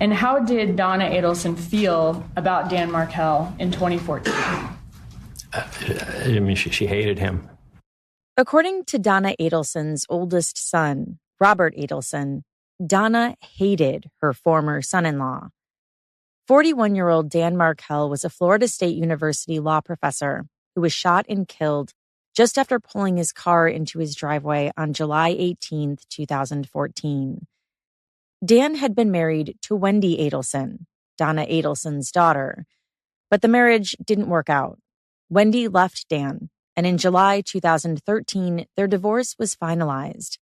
And how did Donna Adelson feel about Dan Markel in 2014? She hated him. According to Donna Adelson's oldest son, Robert Adelson, Donna hated her former son-in-law. 41-year-old Dan Markel was a Florida State University law professor who was shot and killed just after pulling his car into his driveway on July 18, 2014. Dan had been married to Wendy Adelson, Donna Adelson's daughter, but the marriage didn't work out. Wendy left Dan, and in July 2013, their divorce was finalized.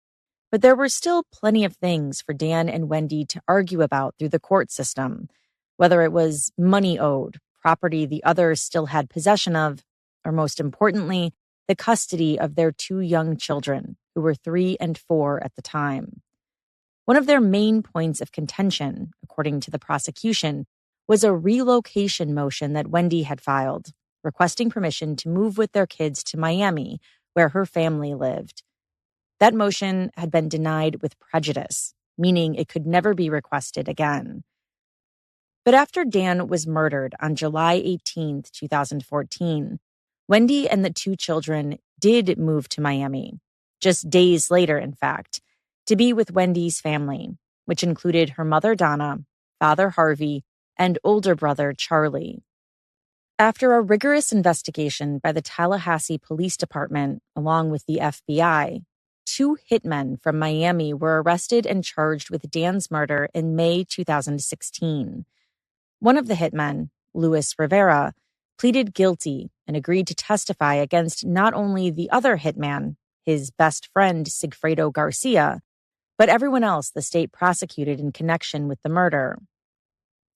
But there were still plenty of things for Dan and Wendy to argue about through the court system, whether it was money owed, property the other still had possession of, or most importantly, the custody of their two young children, who were 3 and 4 at the time. One of their main points of contention, according to the prosecution, was a relocation motion that Wendy had filed, requesting permission to move with their kids to Miami, where her family lived. That motion had been denied with prejudice, meaning it could never be requested again. But after Dan was murdered on July 18, 2014, Wendy and the two children did move to Miami, just days later, in fact, to be with Wendy's family, which included her mother, Donna, father, Harvey, and older brother, Charlie. After a rigorous investigation by the Tallahassee Police Department, along with the FBI, 2 hitmen from Miami were arrested and charged with Dan's murder in May 2016. One of the hitmen, Luis Rivera, pleaded guilty and agreed to testify against not only the other hitman, his best friend Sigfredo Garcia, but everyone else the state prosecuted in connection with the murder.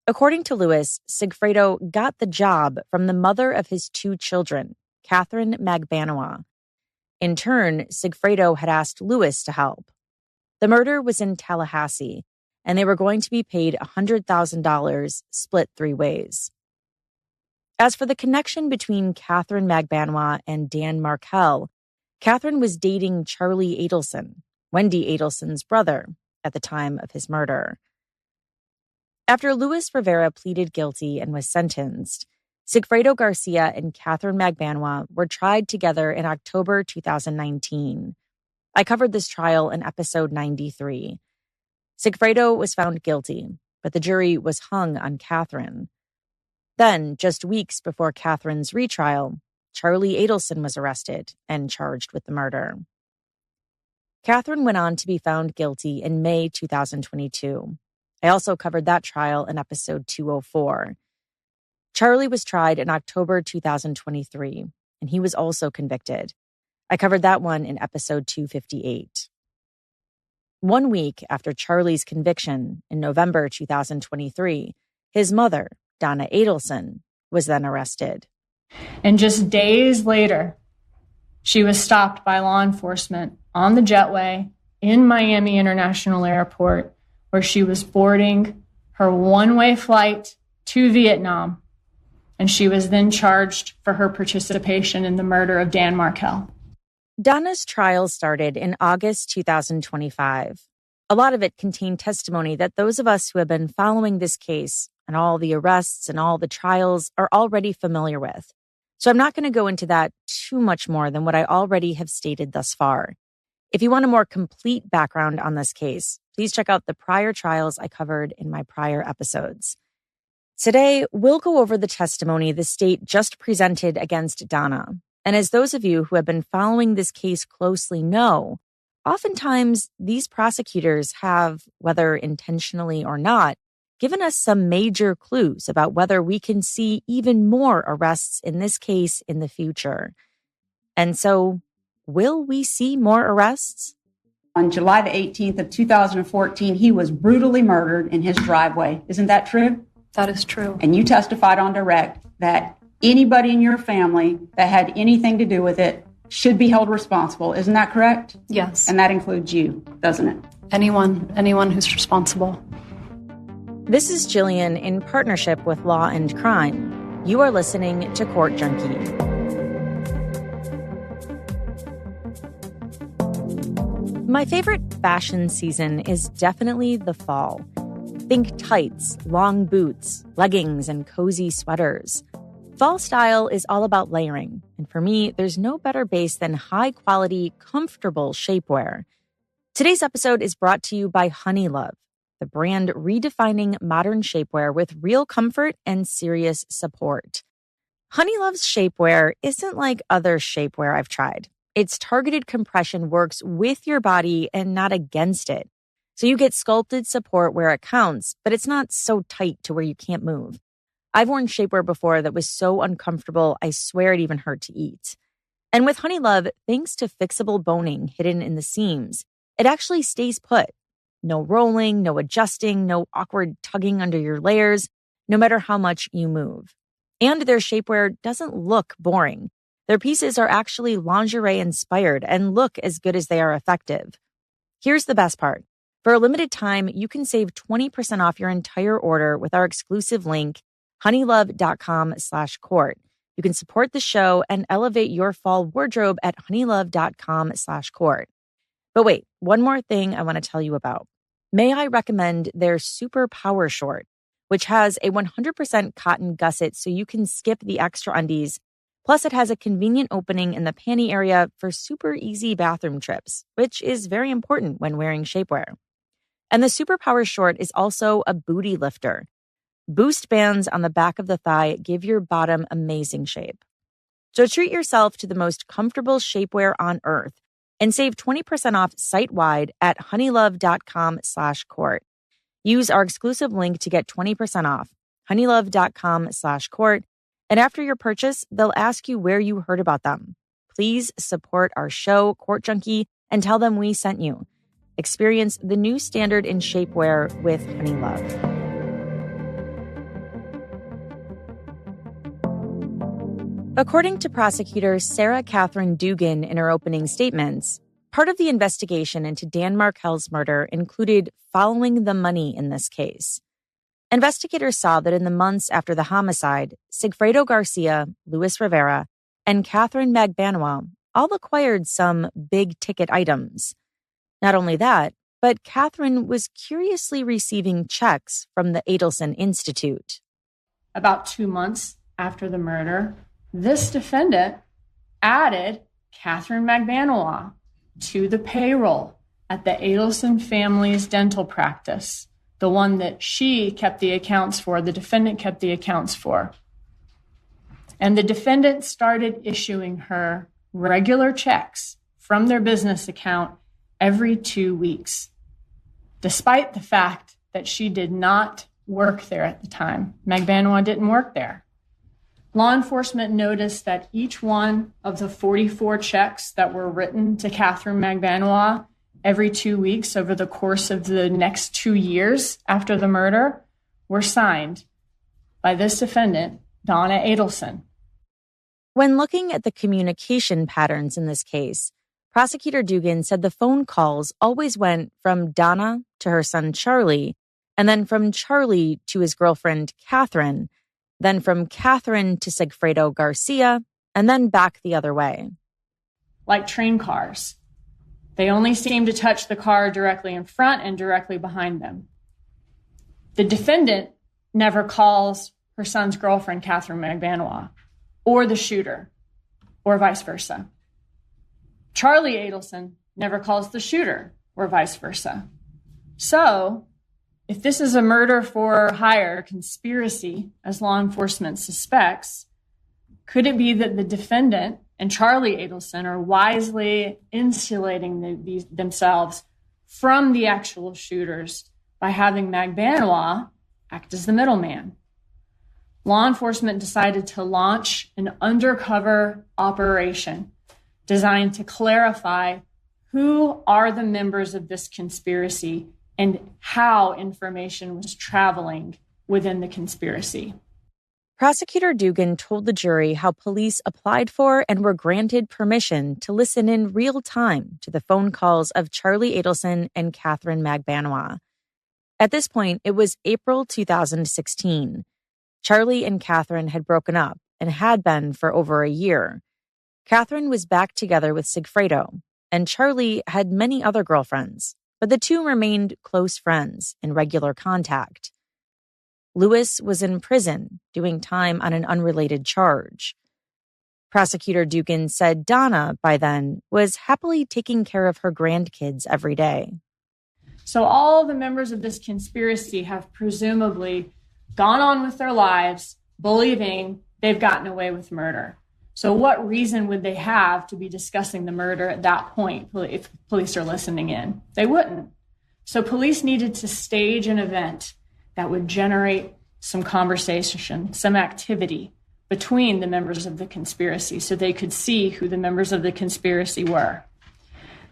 According to Luis, Sigfredo got the job from the mother of his 2 children, Catherine Magbanoa. In turn, Sigfredo had asked Luis to help. The murder was in Tallahassee, and they were going to be paid $100,000, split 3 ways. As for the connection between Catherine Magbanoa and Dan Markel, Catherine was dating Charlie Adelson, Wendy Adelson's brother, at the time of his murder. After Luis Rivera pleaded guilty and was sentenced, Sigfredo Garcia and Catherine Magbanoa were tried together in October 2019. I covered this trial in episode 93. Sigfredo was found guilty, but the jury was hung on Catherine. Then, just weeks before Catherine's retrial, Charlie Adelson was arrested and charged with the murder. Catherine went on to be found guilty in May 2022. I also covered that trial in episode 204. Charlie was tried in October 2023, and he was also convicted. I covered that one in episode 258. 1 week after Charlie's conviction in November 2023, his mother, Donna Adelson, was then arrested. And just days later, she was stopped by law enforcement on the jetway in Miami International Airport, where she was boarding her one-way flight to Vietnam. And she was then charged for her participation in the murder of Dan Markel. Donna's trial started in August 2025. A lot of it contained testimony that those of us who have been following this case and all the arrests and all the trials are already familiar with. So I'm not going to go into that too much more than what I already have stated thus far. If you want a more complete background on this case, please check out the prior trials I covered in my prior episodes. Today, we'll go over the testimony the state just presented against Donna. And as those of you who have been following this case closely know, oftentimes these prosecutors have, whether intentionally or not, given us some major clues about whether we can see even more arrests in this case in the future. And so, will we see more arrests? On July the 18th of 2014, he was brutally murdered in his driveway. Isn't that true? That is true. And you testified on direct that anybody in your family that had anything to do with it should be held responsible. Isn't that correct? Yes. And that includes you, doesn't it? Anyone who's responsible. This is Jillian in partnership with Law and Crime. You are listening to Court Junkie. My favorite fashion season is definitely the fall. Think tights, long boots, leggings, and cozy sweaters. Fall style is all about layering, and for me, there's no better base than high-quality, comfortable shapewear. Today's episode is brought to you by Honeylove, the brand redefining modern shapewear with real comfort and serious support. Honeylove's shapewear isn't like other shapewear I've tried. Its targeted compression works with your body and not against it. So you get sculpted support where it counts, but it's not so tight to where you can't move. I've worn shapewear before that was so uncomfortable, I swear it even hurt to eat. And with Honeylove, thanks to fixable boning hidden in the seams, it actually stays put. No rolling, no adjusting, no awkward tugging under your layers, no matter how much you move. And their shapewear doesn't look boring. Their pieces are actually lingerie-inspired and look as good as they are effective. Here's the best part. For a limited time, you can save 20% off your entire order with our exclusive link, honeylove.com/court. You can support the show and elevate your fall wardrobe at honeylove.com/court. But wait, one more thing I want to tell you about. May I recommend their Super Power Short, which has a 100% cotton gusset so you can skip the extra undies. Plus, it has a convenient opening in the panty area for super easy bathroom trips, which is very important when wearing shapewear. And the Super Power Short is also a booty lifter. Boost bands on the back of the thigh give your bottom amazing shape. So treat yourself to the most comfortable shapewear on earth and save 20% off site-wide at honeylove.com/court. Use our exclusive link to get 20% off, honeylove.com/court. And after your purchase, they'll ask you where you heard about them. Please support our show, Court Junkie, and tell them we sent you. Experience the new standard in shapewear with Honeylove. According to prosecutors Sarah Catherine Dugan in her opening statements, part of the investigation into Dan Markel's murder included following the money in this case. Investigators saw that in the months after the homicide, Sigfredo Garcia, Luis Rivera, and Catherine Magbanua all acquired some big-ticket items. Not only that, but Catherine was curiously receiving checks from the Adelson Institute. About 2 months after the murder, this defendant added Catherine Magbanua to the payroll at the Adelson family's dental practice, the one that she kept the accounts for, the defendant kept the accounts for. And the defendant started issuing her regular checks from their business account every 2 weeks, despite the fact that she did not work there at the time. Magbanua didn't work there. Law enforcement noticed that each one of the 44 checks that were written to Catherine Magbanua every 2 weeks over the course of the next 2 years after the murder were signed by this defendant, Donna Adelson. When looking at the communication patterns in this case, Prosecutor Dugan said the phone calls always went from Donna to her son Charlie, and then from Charlie to his girlfriend Catherine, then from Catherine to Sigfredo Garcia, and then back the other way. Like train cars. They only seem to touch the car directly in front and directly behind them. The defendant never calls her son's girlfriend, Catherine Magbanua, or the shooter, or vice versa. Charlie Adelson never calls the shooter, or vice versa. So, if this is a murder for hire conspiracy, as law enforcement suspects, could it be that the defendant and Charlie Adelson are wisely insulating themselves from the actual shooters by having Magbanua act as the middleman? Law enforcement decided to launch an undercover operation designed to clarify who are the members of this conspiracy and how information was traveling within the conspiracy. Prosecutor Dugan told the jury how police applied for and were granted permission to listen in real time to the phone calls of Charlie Adelson and Catherine Magbanua. At this point, it was April 2016. Charlie and Catherine had broken up and had been for over a year. Catherine was back together with Sigfredo, and Charlie had many other girlfriends, but the two remained close friends in regular contact. Lewis was in prison doing time on an unrelated charge. Prosecutor Dugan said Donna, by then, was happily taking care of her grandkids every day. So all the members of this conspiracy have presumably gone on with their lives, believing they've gotten away with murder. So what reason would they have to be discussing the murder at that point if police are listening in? They wouldn't. So police needed to stage an event that would generate some conversation, some activity between the members of the conspiracy so they could see who the members of the conspiracy were.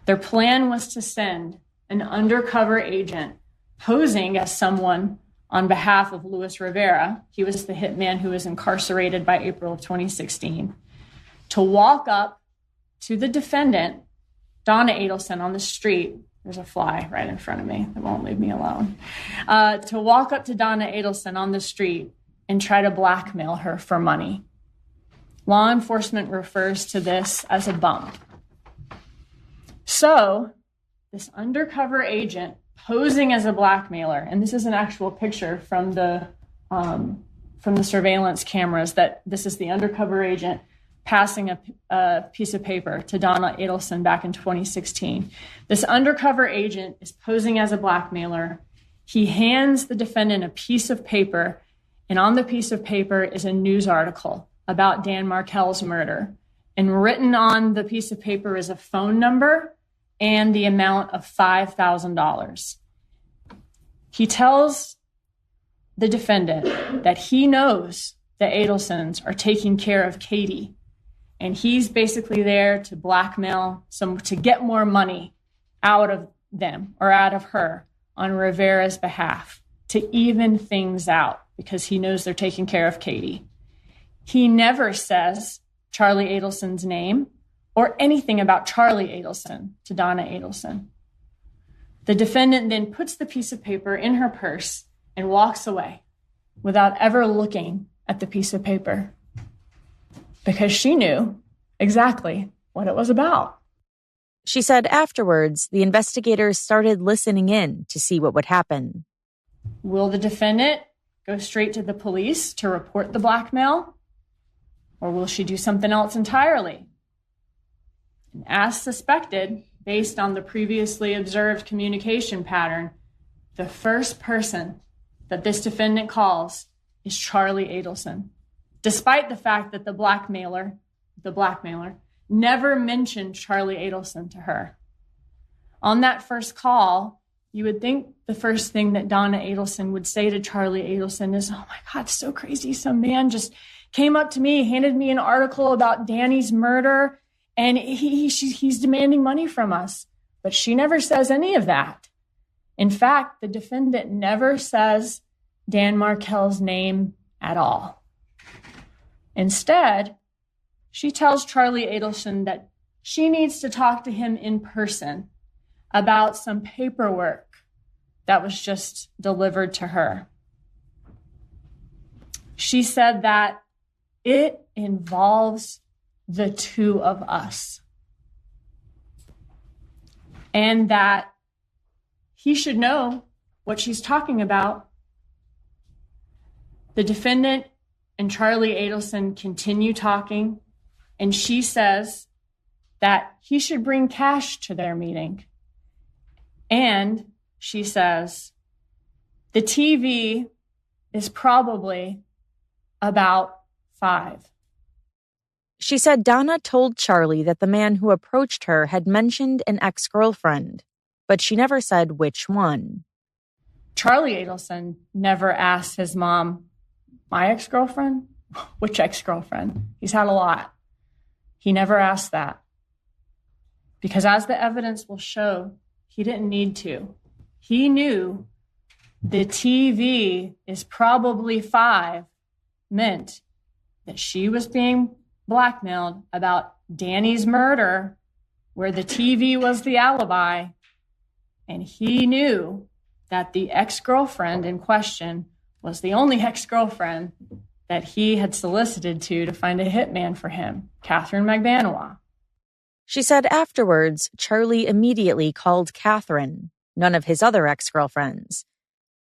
Their plan was to send an undercover agent posing as someone on behalf of Luis Rivera. He was the hitman who was incarcerated by April of 2016, to walk up to the defendant, Donna Adelson, on the street. There's a fly right in front of me that won't leave me alone. To walk up to Donna Adelson on the street and try to blackmail her for money. Law enforcement refers to this as a bump. So this undercover agent posing as a blackmailer, and this is an actual picture from the surveillance cameras, that this is the undercover agent passing a piece of paper to Donna Adelson back in 2016. This undercover agent is posing as a blackmailer. He hands the defendant a piece of paper, and on the piece of paper is a news article about Dan Markel's murder. And written on the piece of paper is a phone number and the amount of $5,000. He tells the defendant that he knows the Adelsons are taking care of Katie, and he's basically there to blackmail to get more money out of them or out of her on Rivera's behalf, to even things out, because he knows they're taking care of Katie. He never says Charlie Adelson's name or anything about Charlie Adelson to Donna Adelson. The defendant then puts the piece of paper in her purse and walks away without ever looking at the piece of paper, because she knew exactly what it was about. She said afterwards, the investigators started listening in to see what would happen. Will the defendant go straight to the police to report the blackmail? Or will she do something else entirely? And as suspected, based on the previously observed communication pattern, the first person that this defendant calls is Charlie Adelson, despite the fact that the blackmailer never mentioned Charlie Adelson to her. On that first call, you would think the first thing that Donna Adelson would say to Charlie Adelson is, "Oh my God, it's so crazy. Some man just came up to me, handed me an article about Danny's murder, and he's demanding money from us." But she never says any of that. In fact, the defendant never says Dan Markel's name at all. Instead, she tells Charlie Adelson that she needs to talk to him in person about some paperwork that was just delivered to her. She said that it involves the two of us, and that he should know what she's talking about. The defendant and Charlie Adelson continue talking, and she says that he should bring cash to their meeting. And she says, the TV is probably about 5. She said Donna told Charlie that the man who approached her had mentioned an ex-girlfriend, but she never said which one. Charlie Adelson never asked his mom, "My ex-girlfriend? Which ex-girlfriend? He's had a lot." He never asked that, because as the evidence will show, he didn't need to. He knew the TV is probably 5 meant that she was being blackmailed about Danny's murder, where the TV was the alibi, and he knew that the ex-girlfriend in question was the only ex-girlfriend that he had solicited to find a hitman for him, Catherine McBanois. She said afterwards, Charlie immediately called Catherine, none of his other ex-girlfriends.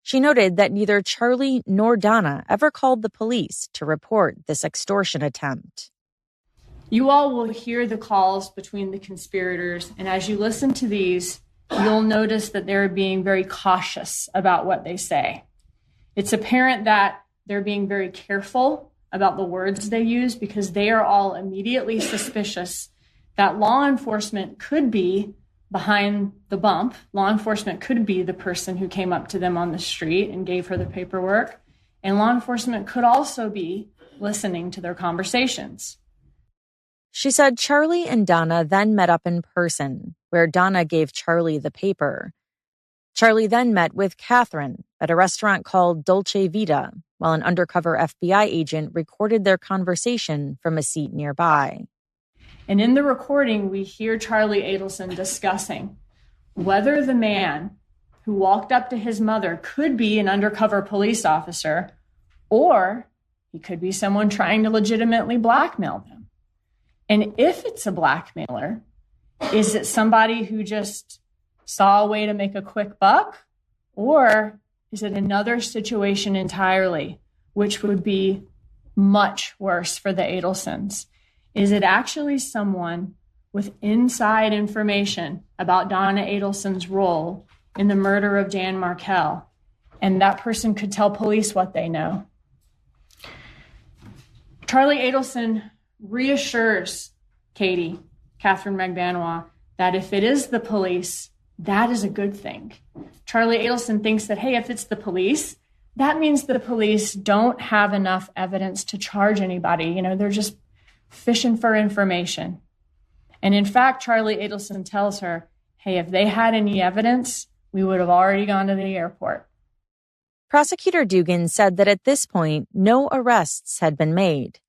She noted that neither Charlie nor Donna ever called the police to report this extortion attempt. You all will hear the calls between the conspirators, and as you listen to these, you'll notice that they're being very cautious about what they say. It's apparent that they're being very careful about the words they use because they are all immediately suspicious that law enforcement could be behind the bump. Law enforcement could be the person who came up to them on the street and gave her the paperwork. And law enforcement could also be listening to their conversations. She said Charlie and Donna then met up in person, where Donna gave Charlie the paper. Charlie then met with Catherine at a restaurant called Dolce Vita, while an undercover FBI agent recorded their conversation from a seat nearby. And in the recording, we hear Charlie Adelson discussing whether the man who walked up to his mother could be an undercover police officer, or he could be someone trying to legitimately blackmail them. And if it's a blackmailer, is it somebody who just saw a way to make a quick buck? Or is it another situation entirely, which would be much worse for the Adelsons? Is it actually someone with inside information about Donna Adelson's role in the murder of Dan Markel? And that person could tell police what they know. Charlie Adelson reassures Catherine Magbanua, that if it is the police, that is a good thing. Charlie Adelson thinks that, hey, if it's the police, that means the police don't have enough evidence to charge anybody. They're just fishing for information. And in fact, Charlie Adelson tells her, hey, if they had any evidence, we would have already gone to the airport. Prosecutor Dugan said that at this point, no arrests had been made.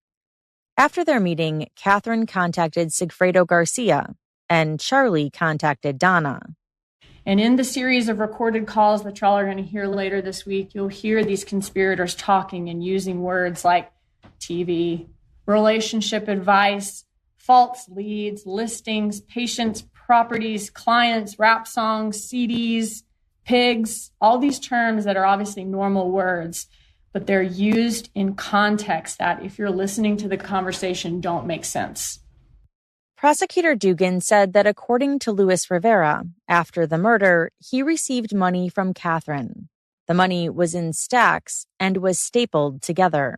After their meeting, Catherine contacted Sigfredo Garcia, and Charlie contacted Donna. And in the series of recorded calls that y'all are going to hear later this week, you'll hear these conspirators talking and using words like TV, relationship advice, false leads, listings, patients, properties, clients, rap songs, CDs, pigs, all these terms that are obviously normal words, but they're used in context that, if you're listening to the conversation, don't make sense. Prosecutor Dugan said that according to Luis Rivera, after the murder, he received money from Catherine. The money was in stacks and was stapled together.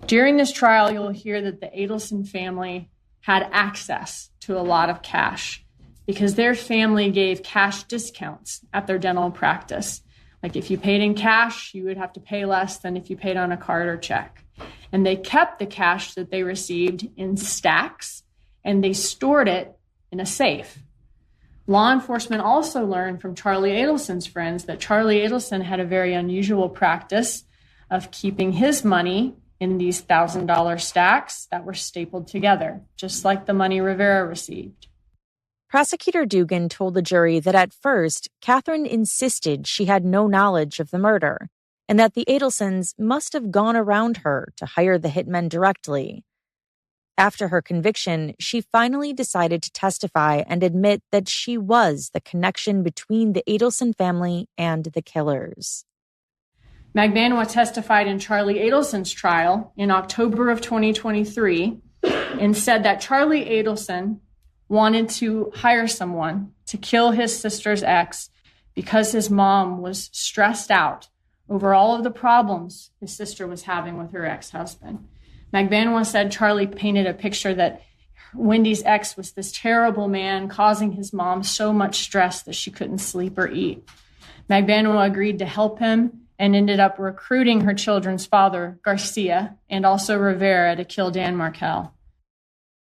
During this trial, you'll hear that the Adelson family had access to a lot of cash because their family gave cash discounts at their dental practice. Like if you paid in cash, you would have to pay less than if you paid on a card or check. And they kept the cash that they received in stacks, and they stored it in a safe. Law enforcement also learned from Charlie Adelson's friends that Charlie Adelson had a very unusual practice of keeping his money in these $1,000 stacks that were stapled together, just like the money Rivera received. Prosecutor Dugan told the jury that at first, Catherine insisted she had no knowledge of the murder and that the Adelsons must have gone around her to hire the hitmen directly. After her conviction, she finally decided to testify and admit that she was the connection between the Adelson family and the killers. Magbanua testified in Charlie Adelson's trial in October of 2023 and said that Charlie Adelson wanted to hire someone to kill his sister's ex because his mom was stressed out over all of the problems his sister was having with her ex-husband. Magbanua said Charlie painted a picture that Wendy's ex was this terrible man causing his mom so much stress that she couldn't sleep or eat. Magbanua agreed to help him and ended up recruiting her children's father, Garcia, and also Rivera to kill Dan Markel.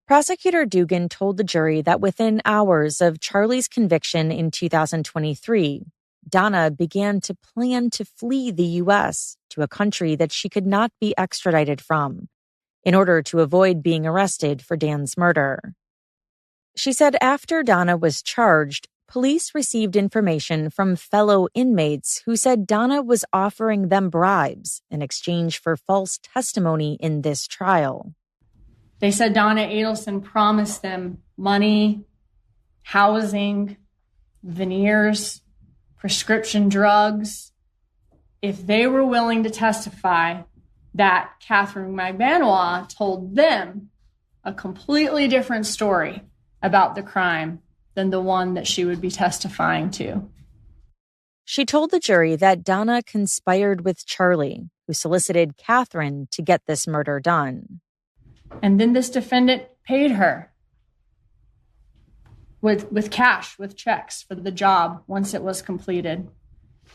Prosecutor Dugan told the jury that within hours of Charlie's conviction in 2023, Donna began to plan to flee the U.S. to a country that she could not be extradited from in order to avoid being arrested for Dan's murder. She said after Donna was charged, police received information from fellow inmates who said Donna was offering them bribes in exchange for false testimony in this trial. They said Donna Adelson promised them money, housing, veneers, prescription drugs, if they were willing to testify that Catherine Magbanua told them a completely different story about the crime than the one that she would be testifying to. She told the jury that Donna conspired with Charlie, who solicited Catherine to get this murder done. And then this defendant paid her with cash, with checks for the job once it was completed.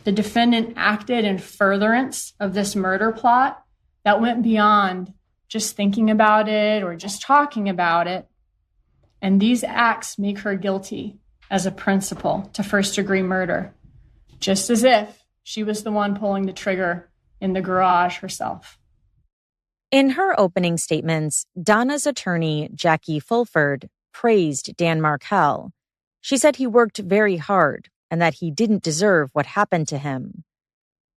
The defendant acted in furtherance of this murder plot that went beyond just thinking about it or just talking about it. And these acts make her guilty as a principal to first-degree murder, just as if she was the one pulling the trigger in the garage herself. In her opening statements, Donna's attorney, Jackie Fulford, praised Dan Markel. She said he worked very hard and that he didn't deserve what happened to him.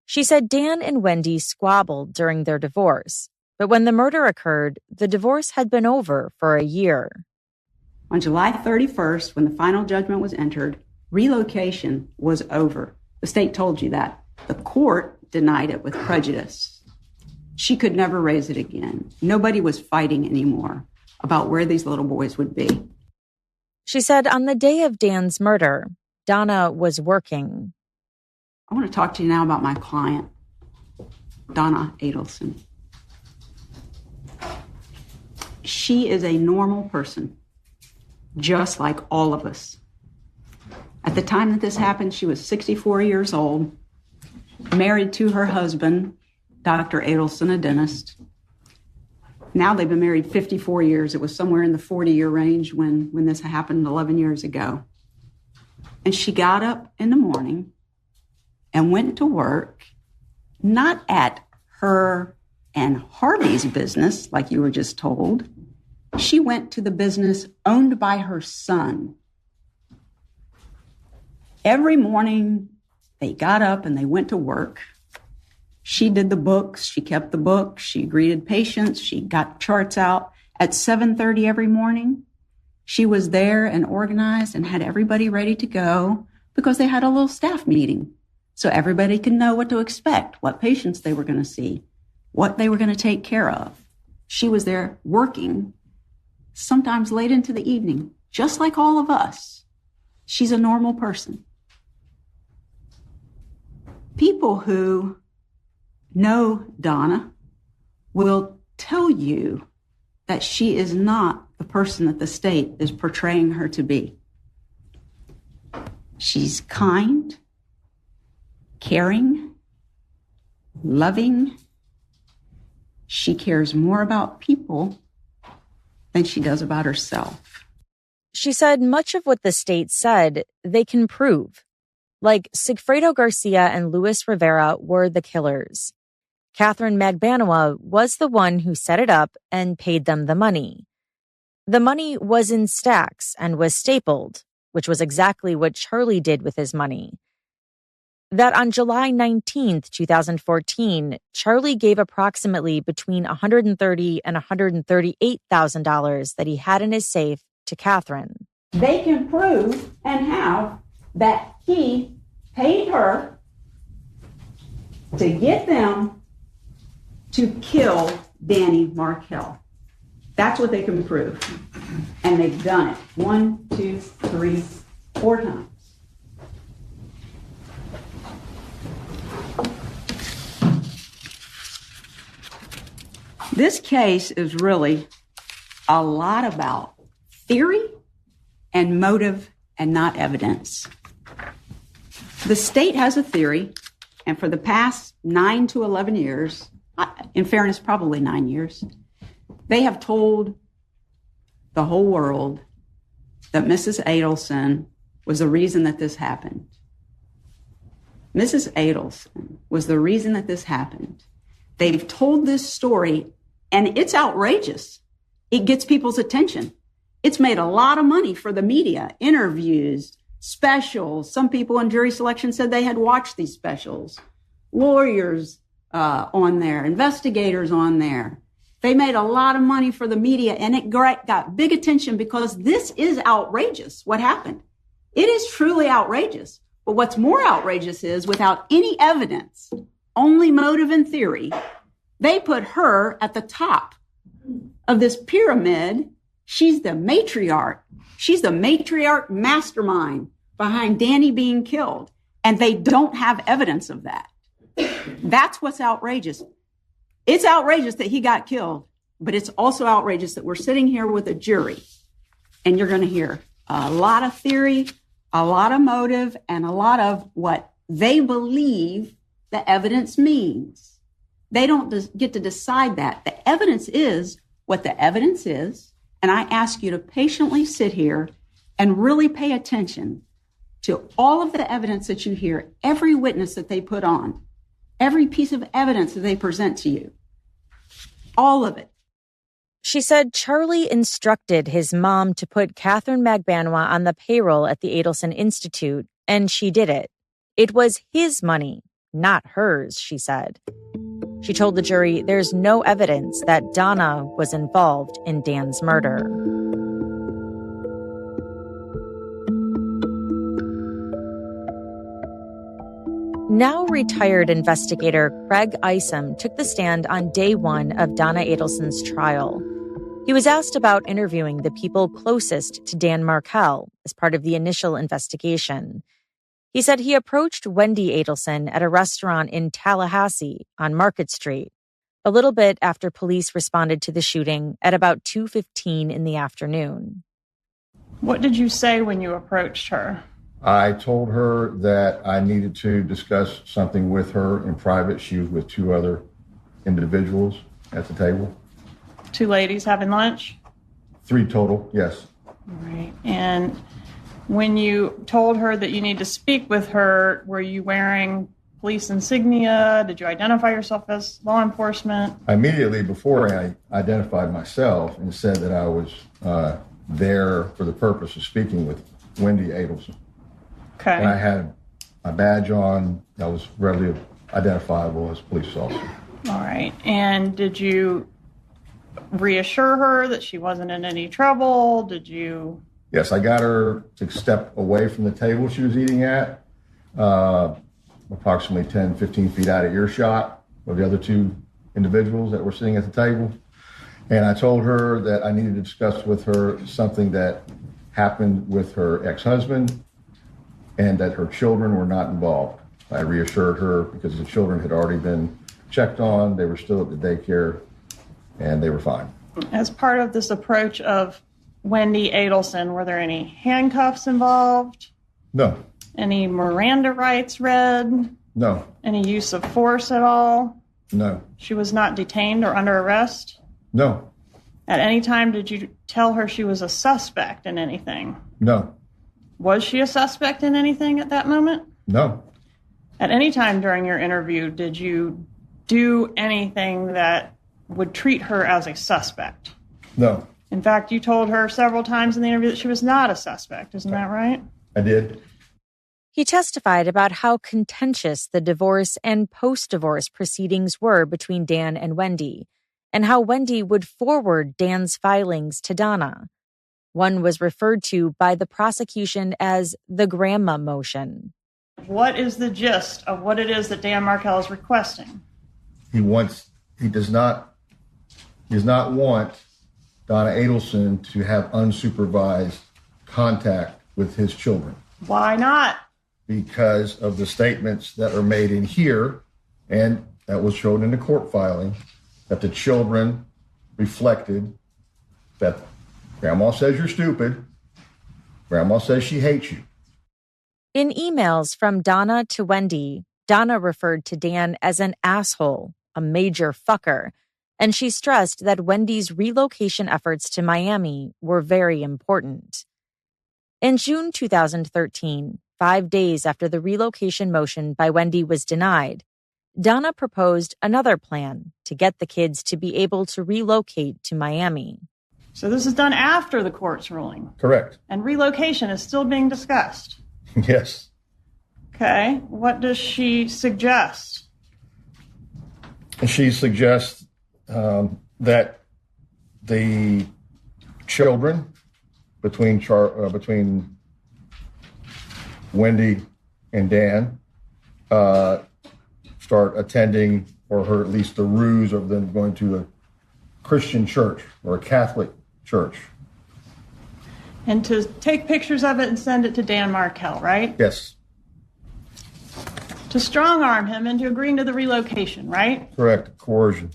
She said Dan and Wendy squabbled during their divorce, but when the murder occurred, the divorce had been over for a year. On July 31st, when the final judgment was entered, relocation was over. The state told you that. The court denied it with prejudice. She could never raise it again. Nobody was fighting anymore about where these little boys would be. She said on the day of Dan's murder, Donna was working. I want to talk to you now about my client, Donna Adelson. She is a normal person, just like all of us. At the time that this happened, she was 64 years old, married to her husband, Dr. Adelson, a dentist. Now they've been married 54 years. It was somewhere in the 40-year range when this happened 11 years ago. And she got up in the morning and went to work, not at her and Harvey's business, like you were just told. She went to the business owned by her son. Every morning, they got up and they went to work. She did the books. She kept the books. She greeted patients. She got charts out. At 7:30 every morning, she was there and organized and had everybody ready to go because they had a little staff meeting. So everybody could know what to expect, what patients they were going to see, what they were going to take care of. She was there working, sometimes late into the evening, just like all of us. She's a normal person. People who know Donna will tell you that she is not the person that the state is portraying her to be. She's kind, caring, loving. She cares more about people than she does about herself. She said much of what the state said they can prove. Like Sigfredo Garcia and Luis Rivera were the killers. Catherine Magbanua was the one who set it up and paid them the money. The money was in stacks and was stapled, which was exactly what Charlie did with his money. That on July 19th, 2014, Charlie gave approximately between $130,000 and $138,000 that he had in his safe to Catherine. They can prove and have that he paid her to get them to kill Danny Markel. That's what they can prove. And they've done it 1, 2, 3, 4 times. This case is really a lot about theory and motive and not evidence. The state has a theory, and for the past 9 to 11 years, in fairness, probably 9 years, they have told the whole world that Mrs. Adelson was the reason that this happened. Mrs. Adelson was the reason that this happened. They've told this story, and it's outrageous. It gets people's attention. It's made a lot of money for the media, interviews, specials. Some people in jury selection said they had watched these specials. Lawyers on there, investigators on there. They made a lot of money for the media, and it got big attention because this is outrageous, what happened. It is truly outrageous. But what's more outrageous is, without any evidence, only motive and theory, they put her at the top of this pyramid. She's the matriarch. She's the matriarch mastermind behind Danny being killed. And they don't have evidence of that. That's what's outrageous. It's outrageous that he got killed, but it's also outrageous that we're sitting here with a jury and you're going to hear a lot of theory, a lot of motive, and a lot of what they believe the evidence means. They don't get to decide that. The evidence is what the evidence is. And I ask you to patiently sit here and really pay attention to all of the evidence that you hear, every witness that they put on, every piece of evidence that they present to you, all of it. She said Charlie instructed his mom to put Catherine Magbanua on the payroll at the Adelson Institute, and she did it. It was his money, not hers, she said. She told the jury there's no evidence that Donna was involved in Dan's murder. Now retired investigator Craig Isom took the stand on day one of Donna Adelson's trial. He was asked about interviewing the people closest to Dan Markel as part of the initial investigation. He said he approached Wendy Adelson at a restaurant in Tallahassee on Market Street, a little bit after police responded to the shooting at about 2:15 in the afternoon. What did you say when you approached her? I told her that I needed to discuss something with her in private. She was with two other individuals at the table. Two ladies having lunch? Three total, yes. All right. And when you told her that you need to speak with her, were you wearing police insignia? Did you identify yourself as law enforcement? Immediately before I identified myself and said that I was there for the purpose of speaking with Wendy Adelson. Okay. And I had my badge on that was readily identifiable as a police officer. All right. And did you reassure her that she wasn't in any trouble? Did you? Yes, I got her to step away from the table she was eating at, approximately 10, 15 feet out of earshot of the other two individuals that were sitting at the table. And I told her that I needed to discuss with her something that happened with her ex-husband and that her children were not involved. I reassured her because the children had already been checked on. They were still at the daycare and they were fine. As part of this approach of Wendy Adelson, were there any handcuffs involved? No. Any Miranda rights read? No. Any use of force at all? No. She was not detained or under arrest? No. At any time, did you tell her she was a suspect in anything? No. Was she a suspect in anything at that moment? No. At any time during your interview, did you do anything that would treat her as a suspect? No. In fact, you told her several times in the interview that she was not a suspect. Isn't that right? I did. He testified about how contentious the divorce and post-divorce proceedings were between Dan and Wendy, and how Wendy would forward Dan's filings to Donna. One was referred to by the prosecution as the grandma motion. What is the gist of what it is that Dan Markel is requesting? He does not want Donna Adelson to have unsupervised contact with his children. Why not? Because of the statements that are made in here and that was shown in the court filing, that the children reflected that Grandma says you're stupid. Grandma says she hates you. In emails from Donna to Wendy, Donna referred to Dan as an asshole, a major fucker, and she stressed that Wendy's relocation efforts to Miami were very important. In June 2013, 5 days after the relocation motion by Wendy was denied, Donna proposed another plan to get the kids to be able to relocate to Miami. So this is done after the court's ruling. Correct. And relocation is still being discussed. Yes. Okay. What does she suggest? She suggests that the children between Wendy and Dan start attending, or heard at least the ruse of them going to a Christian church or a Catholic church. And to take pictures of it and send it to Dan Markell, right? Yes. To strong-arm him into agreeing to the relocation, right? Correct. Coercion.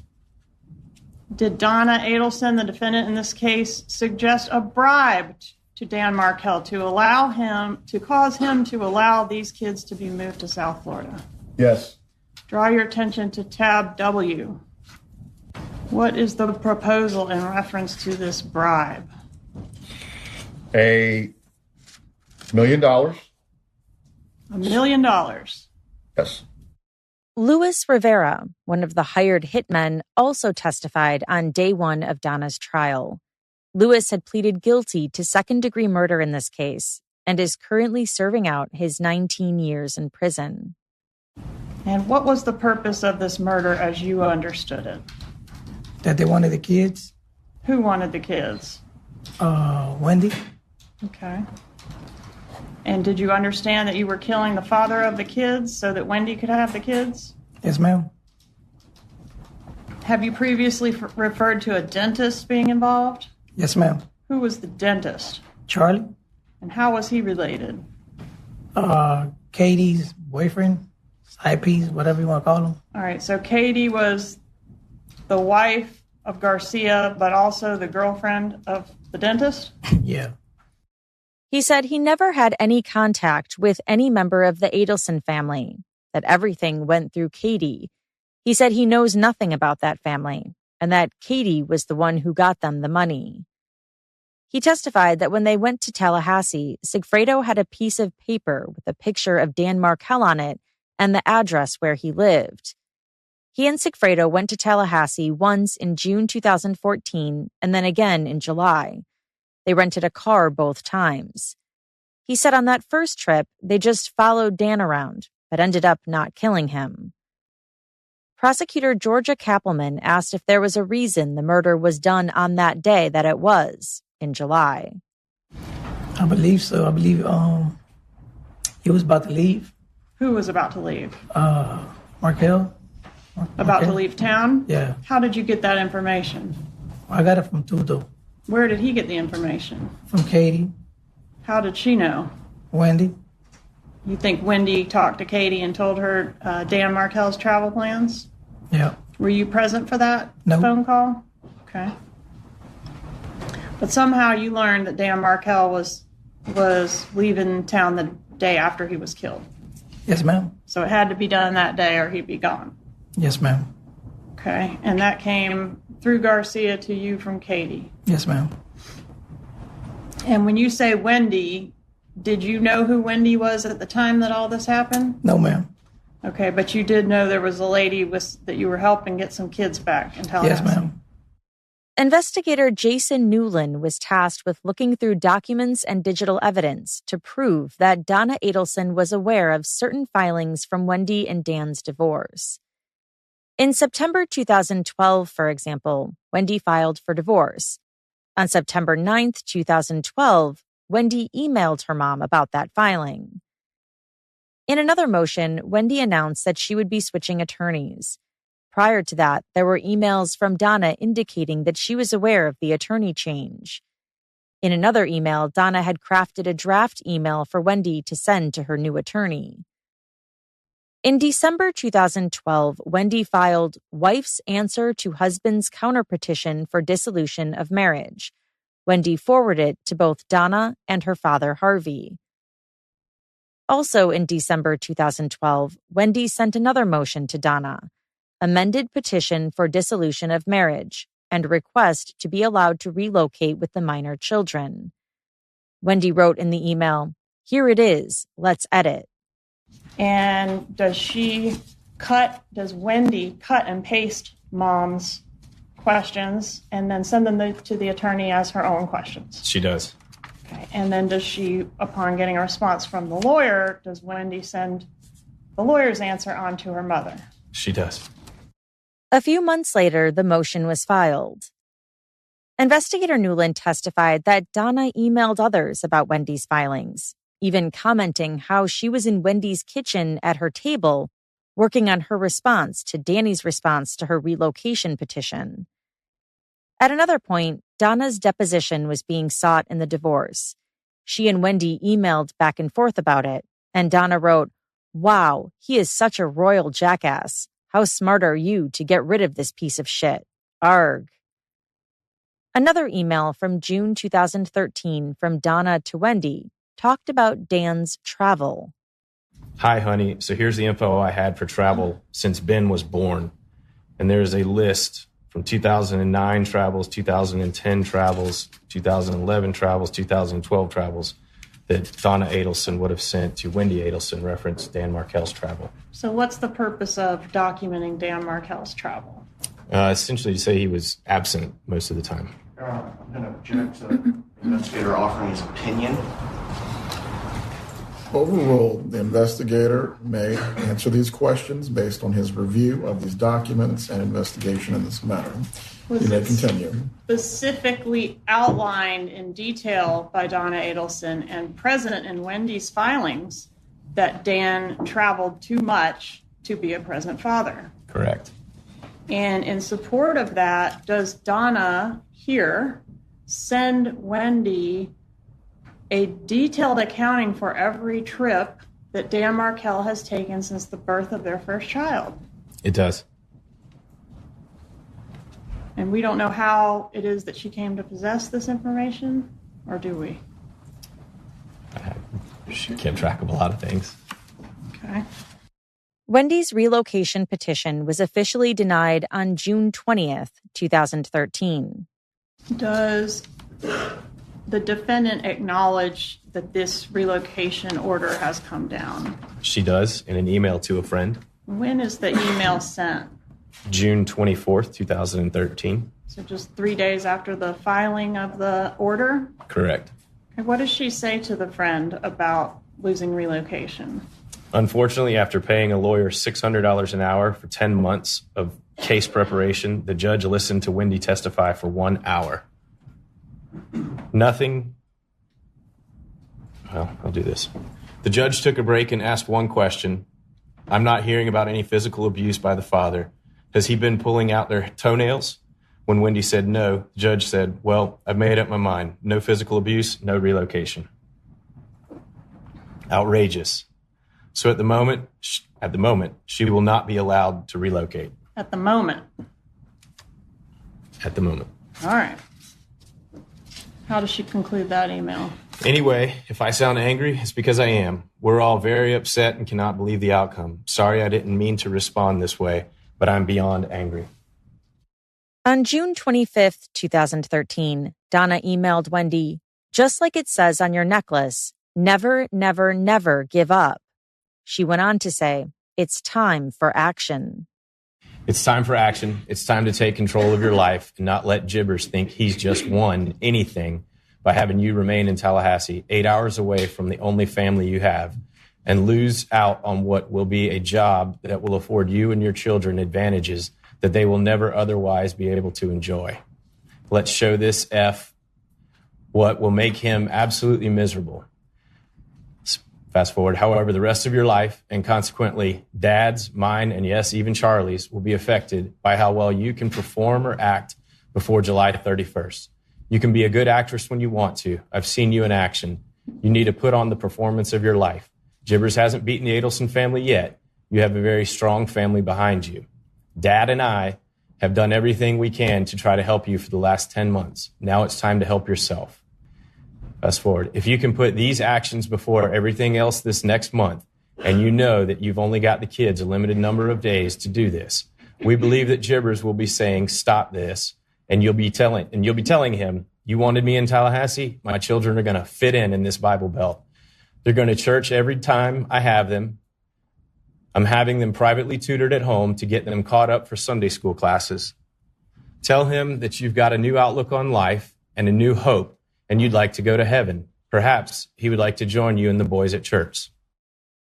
Did Donna Adelson, the defendant in this case, suggest a bribe to Dan Markell to cause him to allow these kids to be moved to South Florida? Yes. Draw your attention to tab W. What is the proposal in reference to this bribe? $1 million. $1 million. Yes. Luis Rivera, one of the hired hitmen, also testified on day one of Donna's trial. Luis had pleaded guilty to second-degree murder in this case and is currently serving out his 19 years in prison. And what was the purpose of this murder as you understood it? That they wanted the kids. Who wanted the kids? Wendy. Okay. And did you understand that you were killing the father of the kids so that Wendy could have the kids? Yes, ma'am. Have you previously referred to a dentist being involved? Yes, ma'am. Who was the dentist? Charlie. And how was he related? Katie's boyfriend, side piece, whatever you want to call him. All right, so Katie was the wife of Garcia, but also the girlfriend of the dentist? Yeah. He said he never had any contact with any member of the Adelson family, that everything went through Katie. He said he knows nothing about that family, and that Katie was the one who got them the money. He testified that when they went to Tallahassee, Sigfredo had a piece of paper with a picture of Dan Markell on it and the address where he lived. He and Sigfredo went to Tallahassee once in June 2014 and then again in July. They rented a car both times. He said on that first trip, they just followed Dan around, but ended up not killing him. Prosecutor Georgia Kappelman asked if there was a reason the murder was done on that day that it was, in July. I believe so. I believe he was about to leave. Who was about to leave? Markell. About to leave town? Yeah. How did you get that information? I got it from Tudo. Where did he get the information? From Katie. How did she know? Wendy. You think Wendy talked to Katie and told her Dan Markell's travel plans? Yeah. Were you present for that No. phone call? Okay. But somehow you learned that Dan Markell was leaving town the day after he was killed. Yes, ma'am. So it had to be done that day or he'd be gone. Yes, ma'am. Okay. And that came through Garcia to you from Katie. Yes, ma'am. And when you say Wendy, did you know who Wendy was at the time that all this happened? No, ma'am. Okay, but you did know there was a lady that you were helping get some kids back in Tallahassee. Yes, ma'am. Investigator Jason Newland was tasked with looking through documents and digital evidence to prove that Donna Adelson was aware of certain filings from Wendy and Dan's divorce. In September 2012, for example, Wendy filed for divorce. On September 9th, 2012, Wendy emailed her mom about that filing. In another motion, Wendy announced that she would be switching attorneys. Prior to that, there were emails from Donna indicating that she was aware of the attorney change. In another email, Donna had crafted a draft email for Wendy to send to her new attorney. In December 2012, Wendy filed Wife's Answer to Husband's Counterpetition for Dissolution of Marriage. Wendy forwarded it to both Donna and her father, Harvey. Also in December 2012, Wendy sent another motion to Donna, amended petition for dissolution of marriage, and request to be allowed to relocate with the minor children. Wendy wrote in the email, "Here it is, let's edit." And does Wendy cut and paste mom's questions and then send them to the attorney as her own questions? She does. Okay. And then does she, upon getting a response from the lawyer, does Wendy send the lawyer's answer on to her mother? She does. A few months later, the motion was filed. Investigator Newland testified that Donna emailed others about Wendy's filings, even commenting how she was in Wendy's kitchen at her table, working on her response to Danny's response to her relocation petition. At another point, Donna's deposition was being sought in the divorce. She and Wendy emailed back and forth about it, and Donna wrote, "Wow, he is such a royal jackass. How smart are you to get rid of this piece of shit? Arg." Another email from June 2013 from Donna to Wendy talked about Dan's travel. "Hi, honey. So here's the info I had for travel since Ben was born. And there's a list from 2009 travels, 2010 travels, 2011 travels, 2012 travels that Donna Adelson would have sent to Wendy Adelson, reference Dan Markel's travel." So what's the purpose of documenting Dan Markel's travel? Essentially to say he was absent most of the time. I'm going to object to the investigator offering his opinion. Overruled, the investigator may answer these questions based on his review of these documents and investigation in this matter. You may continue. Specifically outlined in detail by Donna Adelson and present in Wendy's filings that Dan traveled too much to be a present father. Correct. And in support of that, does Donna here send Wendy a detailed accounting for every trip that Dan Markel has taken since the birth of their first child? It does. And we don't know how it is that she came to possess this information, or do we? She kept track of a lot of things. Okay. Wendy's relocation petition was officially denied on June 20th, 2013. Does the defendant acknowledge that this relocation order has come down? She does, in an email to a friend. When is the email sent? June 24th, 2013. So just 3 days after the filing of the order? Correct. And what does she say to the friend about losing relocation? Unfortunately, after paying a lawyer $600 an hour for 10 months of case preparation, the judge listened to Wendy testify for 1 hour. I'll do this. The judge took a break and asked one question. "I'm not hearing about any physical abuse by the father. Has he been pulling out their toenails?" When Wendy said no, the judge said, "Well, I've made up my mind. No physical abuse, no relocation." Outrageous. So at the moment, she will not be allowed to relocate. At the moment. At the moment. All right. How does she conclude that email? Anyway, if I sound angry, it's because I am. We're all very upset and cannot believe the outcome. Sorry I didn't mean to respond this way, but I'm beyond angry. On June 25th, 2013, Donna emailed Wendy, "Just like it says on your necklace, never, never, never give up." She went on to say, "It's time for action." It's time for action. It's time to take control of your life and not let Jibbers think he's just won anything by having you remain in Tallahassee, 8 hours away from the only family you have, and lose out on what will be a job that will afford you and your children advantages that they will never otherwise be able to enjoy. Let's show this F what will make him absolutely miserable. Fast forward, however, the rest of your life, and consequently Dad's, mine, and yes, even Charlie's, will be affected by how well you can perform or act before July 31st. You can be a good actress when you want to. I've seen you in action. You need to put on the performance of your life. Jibbers hasn't beaten the Adelson family yet. You have a very strong family behind you. Dad and I have done everything we can to try to help you for the last 10 months. Now it's time to help yourself. Fast forward. If you can put these actions before everything else this next month, and you know that you've only got the kids a limited number of days to do this, we believe that Jibbers will be saying, "Stop this," and you'll be telling him, "You wanted me in Tallahassee? My children are going to fit in this Bible Belt. They're going to church every time I have them. I'm having them privately tutored at home to get them caught up for Sunday school classes. Tell him that you've got a new outlook on life and a new hope, and you'd like to go to heaven. Perhaps he would like to join you and the boys at church."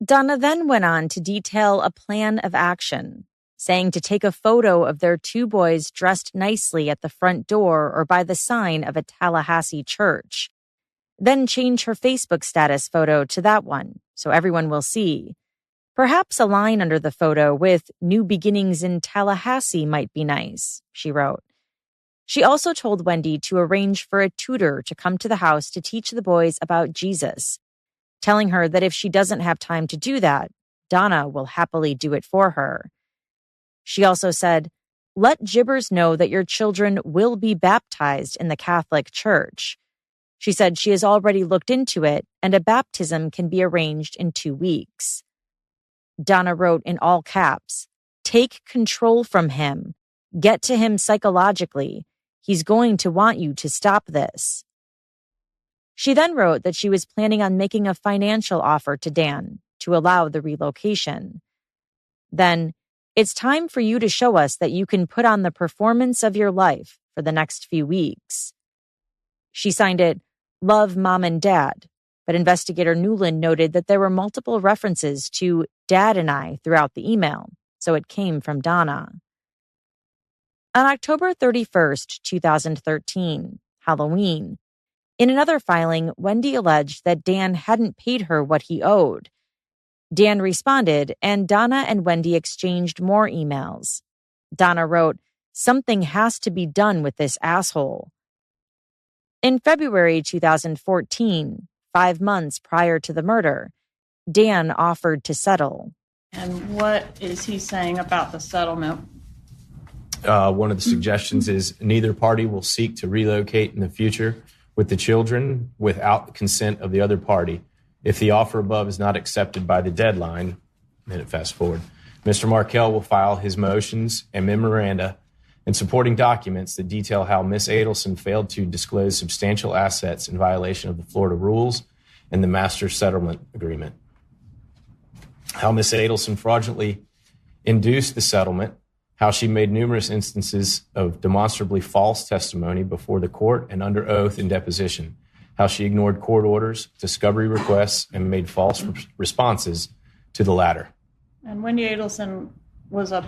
Donna then went on to detail a plan of action, saying to take a photo of their two boys dressed nicely at the front door or by the sign of a Tallahassee church. Then change her Facebook status photo to that one so everyone will see. Perhaps a line under the photo with "New Beginnings in Tallahassee" might be nice, she wrote. She also told Wendy to arrange for a tutor to come to the house to teach the boys about Jesus, telling her that if she doesn't have time to do that, Donna will happily do it for her. She also said, "Let Jibbers know that your children will be baptized in the Catholic Church." She said she has already looked into it and a baptism can be arranged in 2 weeks. Donna wrote in all caps, "Take control from him. Get to him psychologically. He's going to want you to stop this." She then wrote that she was planning on making a financial offer to Dan to allow the relocation. Then, "It's time for you to show us that you can put on the performance of your life for the next few weeks." She signed it, "Love, Mom and Dad," but investigator Newland noted that there were multiple references to Dad and I throughout the email, so it came from Donna. On October 31st, 2013, Halloween, in another filing, Wendy alleged that Dan hadn't paid her what he owed. Dan responded, and Donna and Wendy exchanged more emails. Donna wrote, "Something has to be done with this asshole." In February 2014, 5 months prior to the murder, Dan offered to settle. And what is he saying about the settlement? One of the suggestions is neither party will seek to relocate in the future with the children without the consent of the other party. If the offer above is not accepted by the deadline, then it fast forward, Mr. Markell will file his motions and memoranda and supporting documents that detail how Ms. Adelson failed to disclose substantial assets in violation of the Florida rules and the master settlement agreement. How Ms. Adelson fraudulently induced the settlement, how she made numerous instances of demonstrably false testimony before the court and under oath in deposition, how she ignored court orders, discovery requests, and made false responses to the latter. And Wendy Adelson was a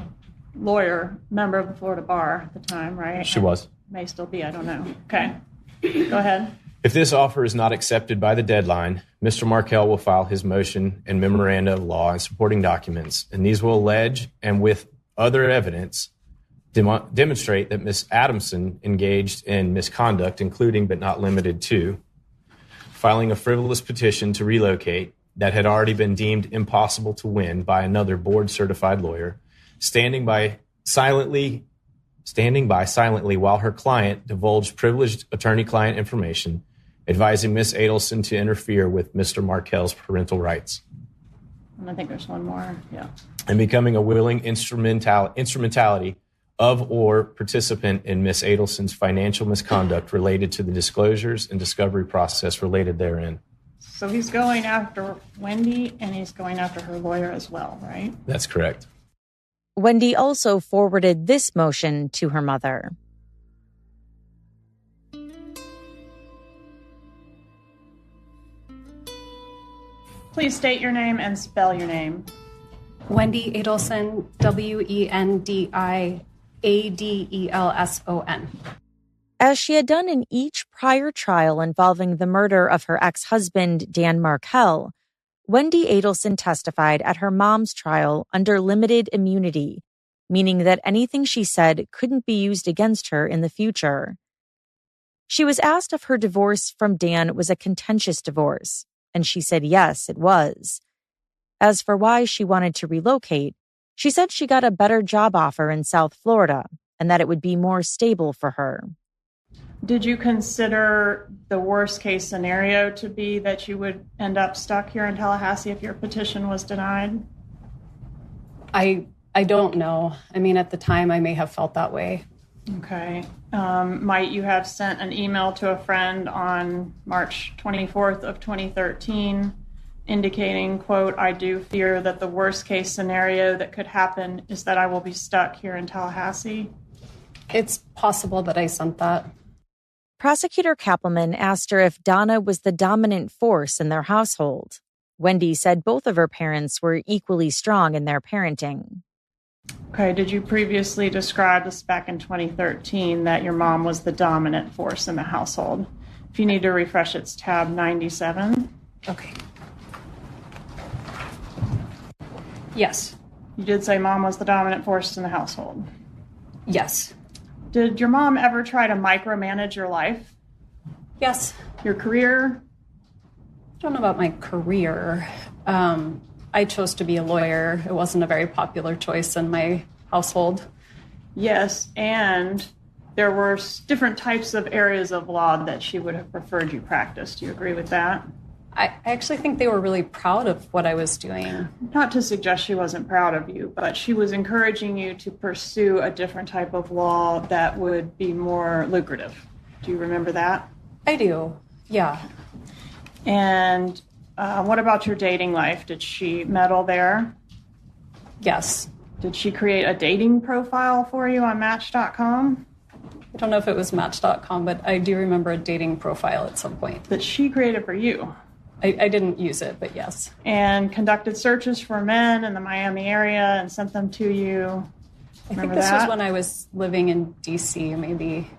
lawyer, member of the Florida Bar at the time, right? She was. May still be, I don't know. Okay, go ahead. If this offer is not accepted by the deadline, Mr. Markell will file his motion and memoranda of law and supporting documents, and these will allege, and with other evidence, demonstrate that Ms. Adamson engaged in misconduct, including but not limited to filing a frivolous petition to relocate that had already been deemed impossible to win by another board-certified lawyer, standing by silently while her client divulged privileged attorney-client information, advising Ms. Adelson to interfere with Mr. Markell's parental rights. And I think there's one more, yeah. And becoming a willing instrumentality of or participant in Ms. Adelson's financial misconduct related to the disclosures and discovery process related therein. So he's going after Wendy and he's going after her lawyer as well, right? That's correct. Wendy also forwarded this motion to her mother. Please state your name and spell your name. Wendy Adelson, WendyAdelson. As she had done in each prior trial involving the murder of her ex-husband, Dan Markell, Wendy Adelson testified at her mom's trial under limited immunity, meaning that anything she said couldn't be used against her in the future. She was asked if her divorce from Dan was a contentious divorce, and she said yes, it was. As for why she wanted to relocate, she said she got a better job offer in South Florida and that it would be more stable for her. Did you consider the worst case scenario to be that you would end up stuck here in Tallahassee if your petition was denied? I don't know. I mean, at the time, I may have felt that way. Okay. Might you have sent an email to a friend on March 24th of 2013 indicating, quote, "I do fear that the worst case scenario that could happen is that I will be stuck here in Tallahassee"? It's possible that I sent that. Prosecutor Kappelman asked her if Donna was the dominant force in their household. Wendy said both of her parents were equally strong in their parenting. Okay, did you previously describe this back in 2013 that your mom was the dominant force in the household? If you need to refresh, it's tab 97. Okay. Yes. You did say mom was the dominant force in the household. Yes. Did your mom ever try to micromanage your life? Yes. Your career? I don't know about my career. I chose to be a lawyer. It wasn't a very popular choice in my household. Yes, and there were different types of areas of law that she would have preferred you practice. Do you agree with that? I actually think they were really proud of what I was doing. Not to suggest she wasn't proud of you, but she was encouraging you to pursue a different type of law that would be more lucrative. Do you remember that? I do, yeah. And what about your dating life? Did she meddle there? Yes. Did she create a dating profile for you on Match.com? I don't know if it was Match.com, but I do remember a dating profile at some point. That she created for you? I didn't use it, but yes. And conducted searches for men in the Miami area and sent them to you? I think this was when I was living in D.C., maybe.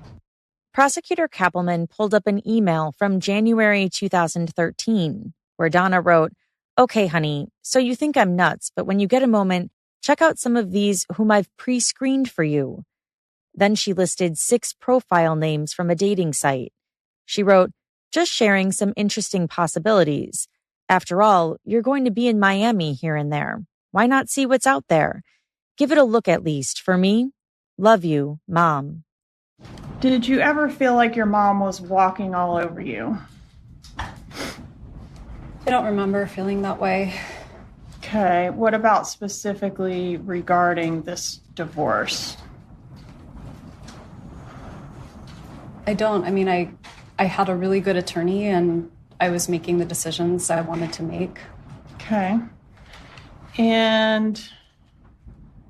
Prosecutor Kappelman pulled up an email from January 2013, where Donna wrote, "Okay, honey, so you think I'm nuts, but when you get a moment, check out some of these whom I've pre-screened for you." Then she listed 6 profile names from a dating site. She wrote, "Just sharing some interesting possibilities. After all, you're going to be in Miami here and there. Why not see what's out there? Give it a look at least, for me. Love you, Mom." Did you ever feel like your mom was walking all over you? I don't remember feeling that way. Okay, what about specifically regarding this divorce? I don't. I mean, I had a really good attorney and I was making the decisions I wanted to make. Okay. And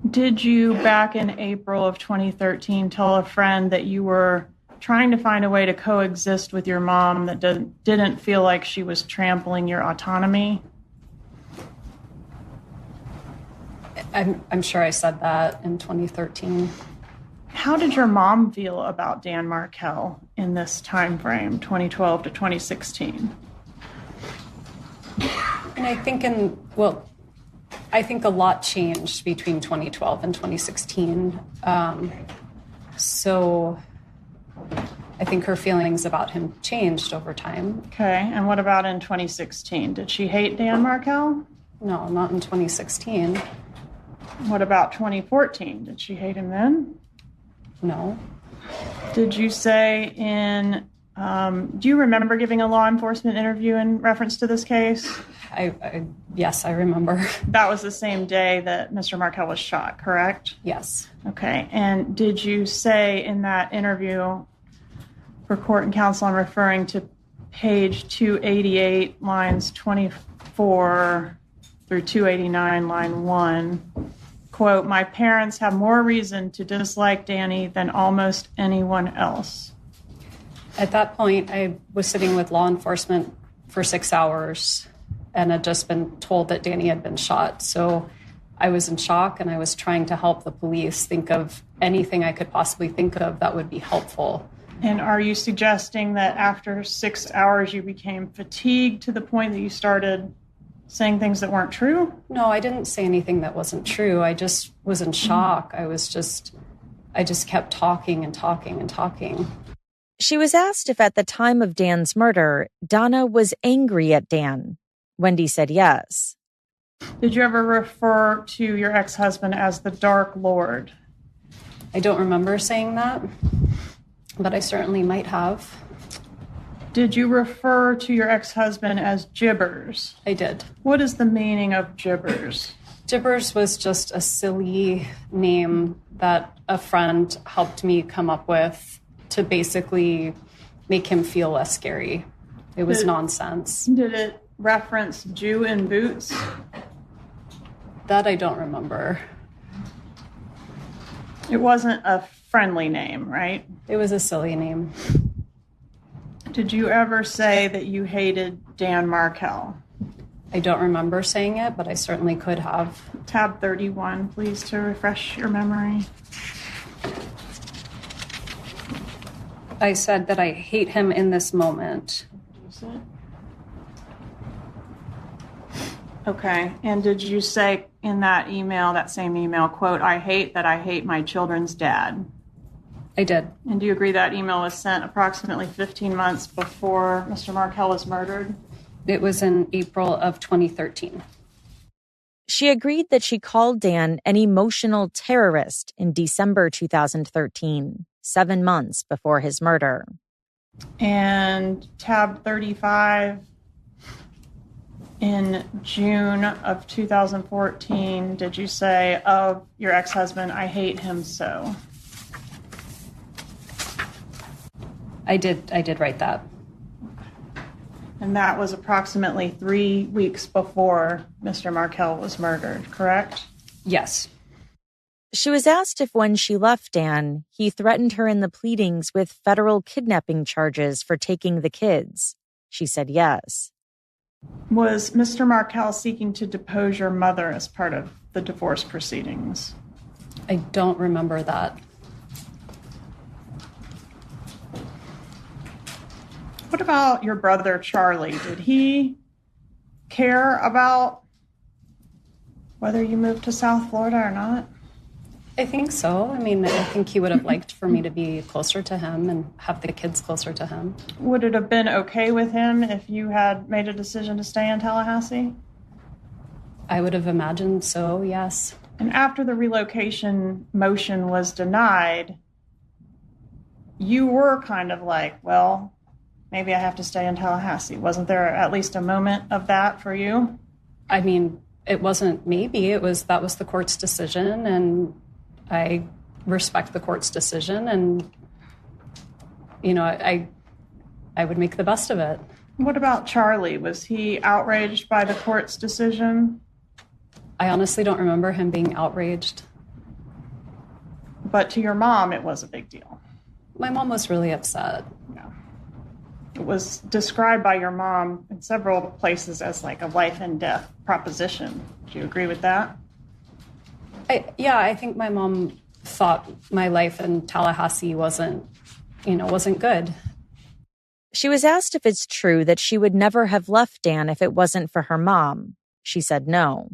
did you, back in April of 2013, tell a friend that you were trying to find a way to coexist with your mom that didn't feel like she was trampling your autonomy? I'm sure I said that in 2013. How did your mom feel about Dan Markel in this time frame, 2012 to 2016? And I think I think a lot changed between 2012 and 2016. So I think her feelings about him changed over time. Okay, and what about in 2016? Did she hate Dan Markel? No, not in 2016. What about 2014? Did she hate him then? No. Did you say do you remember giving a law enforcement interview in reference to this case? Yes, I remember. That was the same day that Mr. Markel was shot, correct? Yes. Okay, and did you say in that interview for court and counsel, I'm referring to page 288, lines 24 through 289, line 1, quote, "My parents have more reason to dislike Danny than almost anyone else"? At that point, I was sitting with law enforcement for 6 hours and had just been told that Danny had been shot. So I was in shock and I was trying to help the police think of anything I could possibly think of that would be helpful. And are you suggesting that after 6 hours you became fatigued to the point that you started saying things that weren't true? No, I didn't say anything that wasn't true. I just was in shock. I just kept talking and talking and talking. She was asked if at the time of Dan's murder, Donna was angry at Dan. Wendy said yes. Did you ever refer to your ex-husband as the Dark Lord? I don't remember saying that, but I certainly might have. Did you refer to your ex-husband as Jibbers? I did. What is the meaning of Jibbers? Jibbers was just a silly name that a friend helped me come up with to basically make him feel less scary. It was nonsense. Did it reference Jew in boots? That I don't remember. It wasn't a friendly name, right? It was a silly name. Did you ever say that you hated Dan Markel? I don't remember saying it, but I certainly could have. Tab 31, please, to refresh your memory. I said that I hate him in this moment. Okay. And did you say in that email, that same email, quote, I hate my children's dad? I did. And do you agree that email was sent approximately 15 months before Mr. Markell was murdered? It was in April of 2013. She agreed that she called Dan an emotional terrorist in December 2013, 7 months before his murder. And tab 35, in June of 2014, did you say of your ex-husband, I hate him so? I did write that. And that was approximately 3 weeks before Mr. Markell was murdered, correct? Yes. She was asked if when she left Dan, he threatened her in the pleadings with federal kidnapping charges for taking the kids. She said yes. Was Mr. Markell seeking to depose your mother as part of the divorce proceedings? I don't remember that. What about your brother, Charlie? Did he care about whether you moved to South Florida or not? I think so. I mean, I think he would have liked for me to be closer to him and have the kids closer to him. Would it have been okay with him if you had made a decision to stay in Tallahassee? I would have imagined so, yes. And after the relocation motion was denied, you were kind of like, well, maybe I have to stay in Tallahassee. Wasn't there at least a moment of that for you? I mean, it wasn't maybe. That was the court's decision, and I respect the court's decision, and, you know, I would make the best of it. What about Charlie? Was he outraged by the court's decision? I honestly don't remember him being outraged. But to your mom, it was a big deal. My mom was really upset. Yeah. It was described by your mom in several places as like a life and death proposition. Do you agree with that? I think my mom thought my life in Tallahassee wasn't good. She was asked if it's true that she would never have left Dan if it wasn't for her mom. She said no.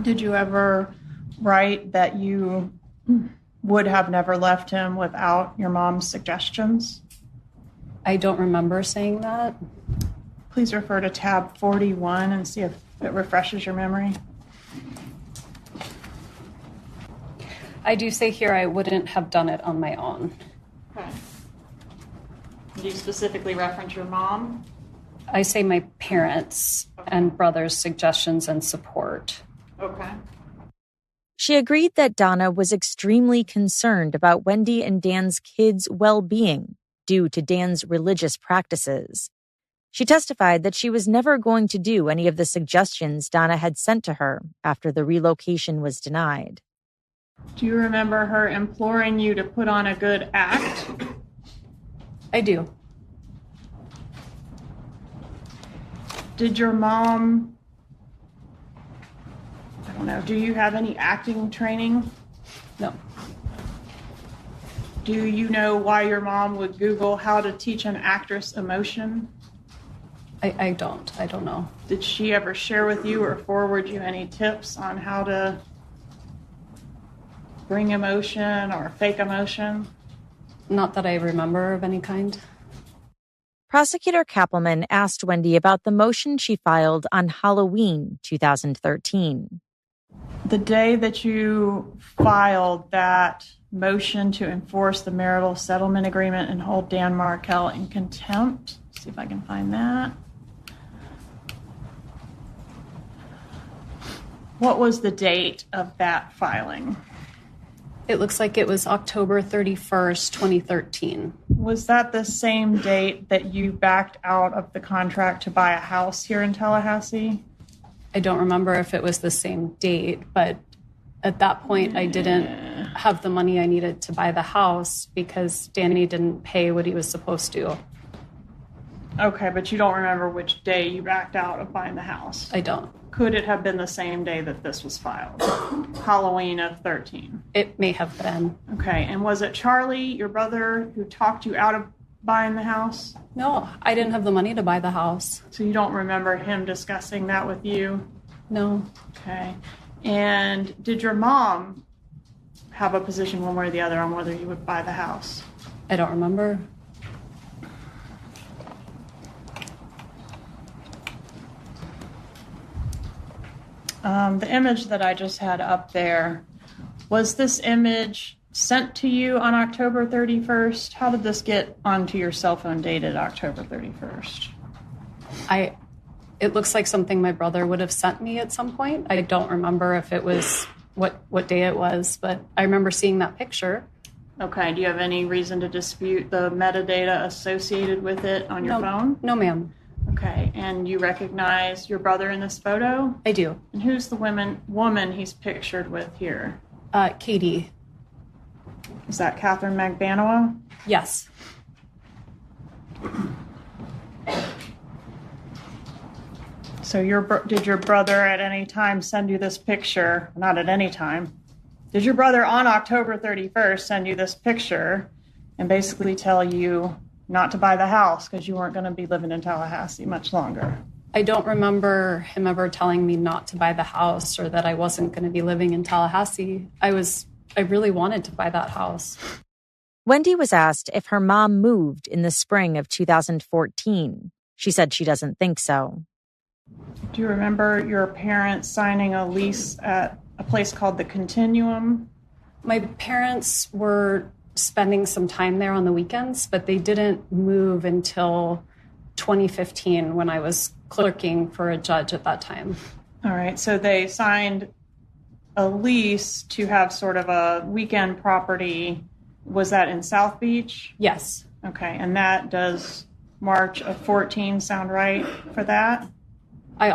Did you ever write that you would have never left him without your mom's suggestions? I don't remember saying that. Please refer to tab 41 and see if it refreshes your memory. I do say here I wouldn't have done it on my own. Okay. Did you specifically reference your mom? I say my parents and brother's suggestions and support. Okay. She agreed that Donna was extremely concerned about Wendy and Dan's kids' well-being due to Dan's religious practices. She testified that she was never going to do any of the suggestions Donna had sent to her after the relocation was denied. Do you remember her imploring you to put on a good act? I do. Did your mom, I don't know, do you have any acting training? No. Do you know why your mom would Google how to teach an actress emotion? I don't know. Did she ever share with you or forward you any tips on how to bring emotion or fake emotion? Not that I remember of any kind. Prosecutor Kappelman asked Wendy about the motion she filed on Halloween 2013. The day that you filed that motion to enforce the marital settlement agreement and hold Dan Markell in contempt. See if I can find that. What was the date of that filing? It looks like it was October 31st, 2013. Was that the same date that you backed out of the contract to buy a house here in Tallahassee? I don't remember if it was the same date, but at that point I didn't have the money I needed to buy the house because Danny didn't pay what he was supposed to. Okay, but you don't remember which day you backed out of buying the house? I don't. could it have been the same day that this was filed? Halloween of 13. It may have been. Okay, and was it Charlie, your brother, who talked you out of buying the house? No, I didn't have the money to buy the house. So you don't remember him discussing that with you? No. Okay. And did your mom have a position one way or the other on whether you would buy the house? I don't remember. The image that I just had up there, was this image sent to you on October 31st? How did this get onto your cell phone dated October 31st? It looks like something my brother would have sent me at some point. I don't remember if it was what day it was, but I remember seeing that picture. Okay, do you have any reason to dispute the metadata associated with it on your phone? No, ma'am. Okay, and you recognize your brother in this photo? I do. And who's the woman he's pictured with here? Katie. Is that Catherine Magbanoa? Yes. So did your brother at any time send you this picture? Not at any time. Did your brother on October 31st send you this picture and basically tell you not to buy the house because you weren't going to be living in Tallahassee much longer? I don't remember him ever telling me not to buy the house or that I wasn't going to be living in Tallahassee. I really wanted to buy that house. Wendy was asked if her mom moved in the spring of 2014. She said she doesn't think so. Do you remember your parents signing a lease at a place called the Continuum? My parents were spending some time there on the weekends, but they didn't move until 2015 when I was clerking for a judge at that time. All right, so they signed a lease to have sort of a weekend property. Was that in South Beach? Yes. Okay, and that does March of 14 sound right for that? I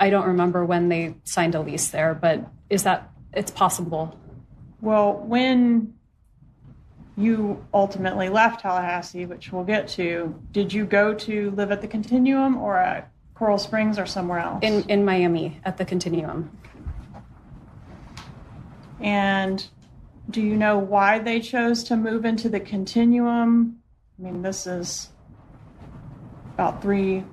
don't remember when they signed a lease there, but it's possible. Well, when you ultimately left Tallahassee, which we'll get to, did you go to live at the Continuum or at Coral Springs or somewhere else? In Miami at the Continuum. And do you know why they chose to move into the Continuum? I mean, this is about 3-4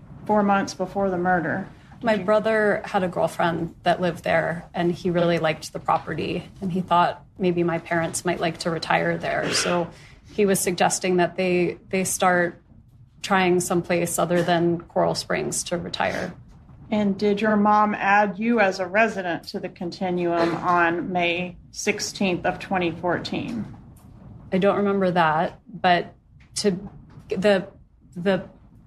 months before the murder. My brother had a girlfriend that lived there, and he really liked the property, and he thought maybe my parents might like to retire there. So he was suggesting that they start trying someplace other than Coral Springs to retire. And did your mom add you as a resident to the Continuum on May 16th of 2014? I don't remember that, but the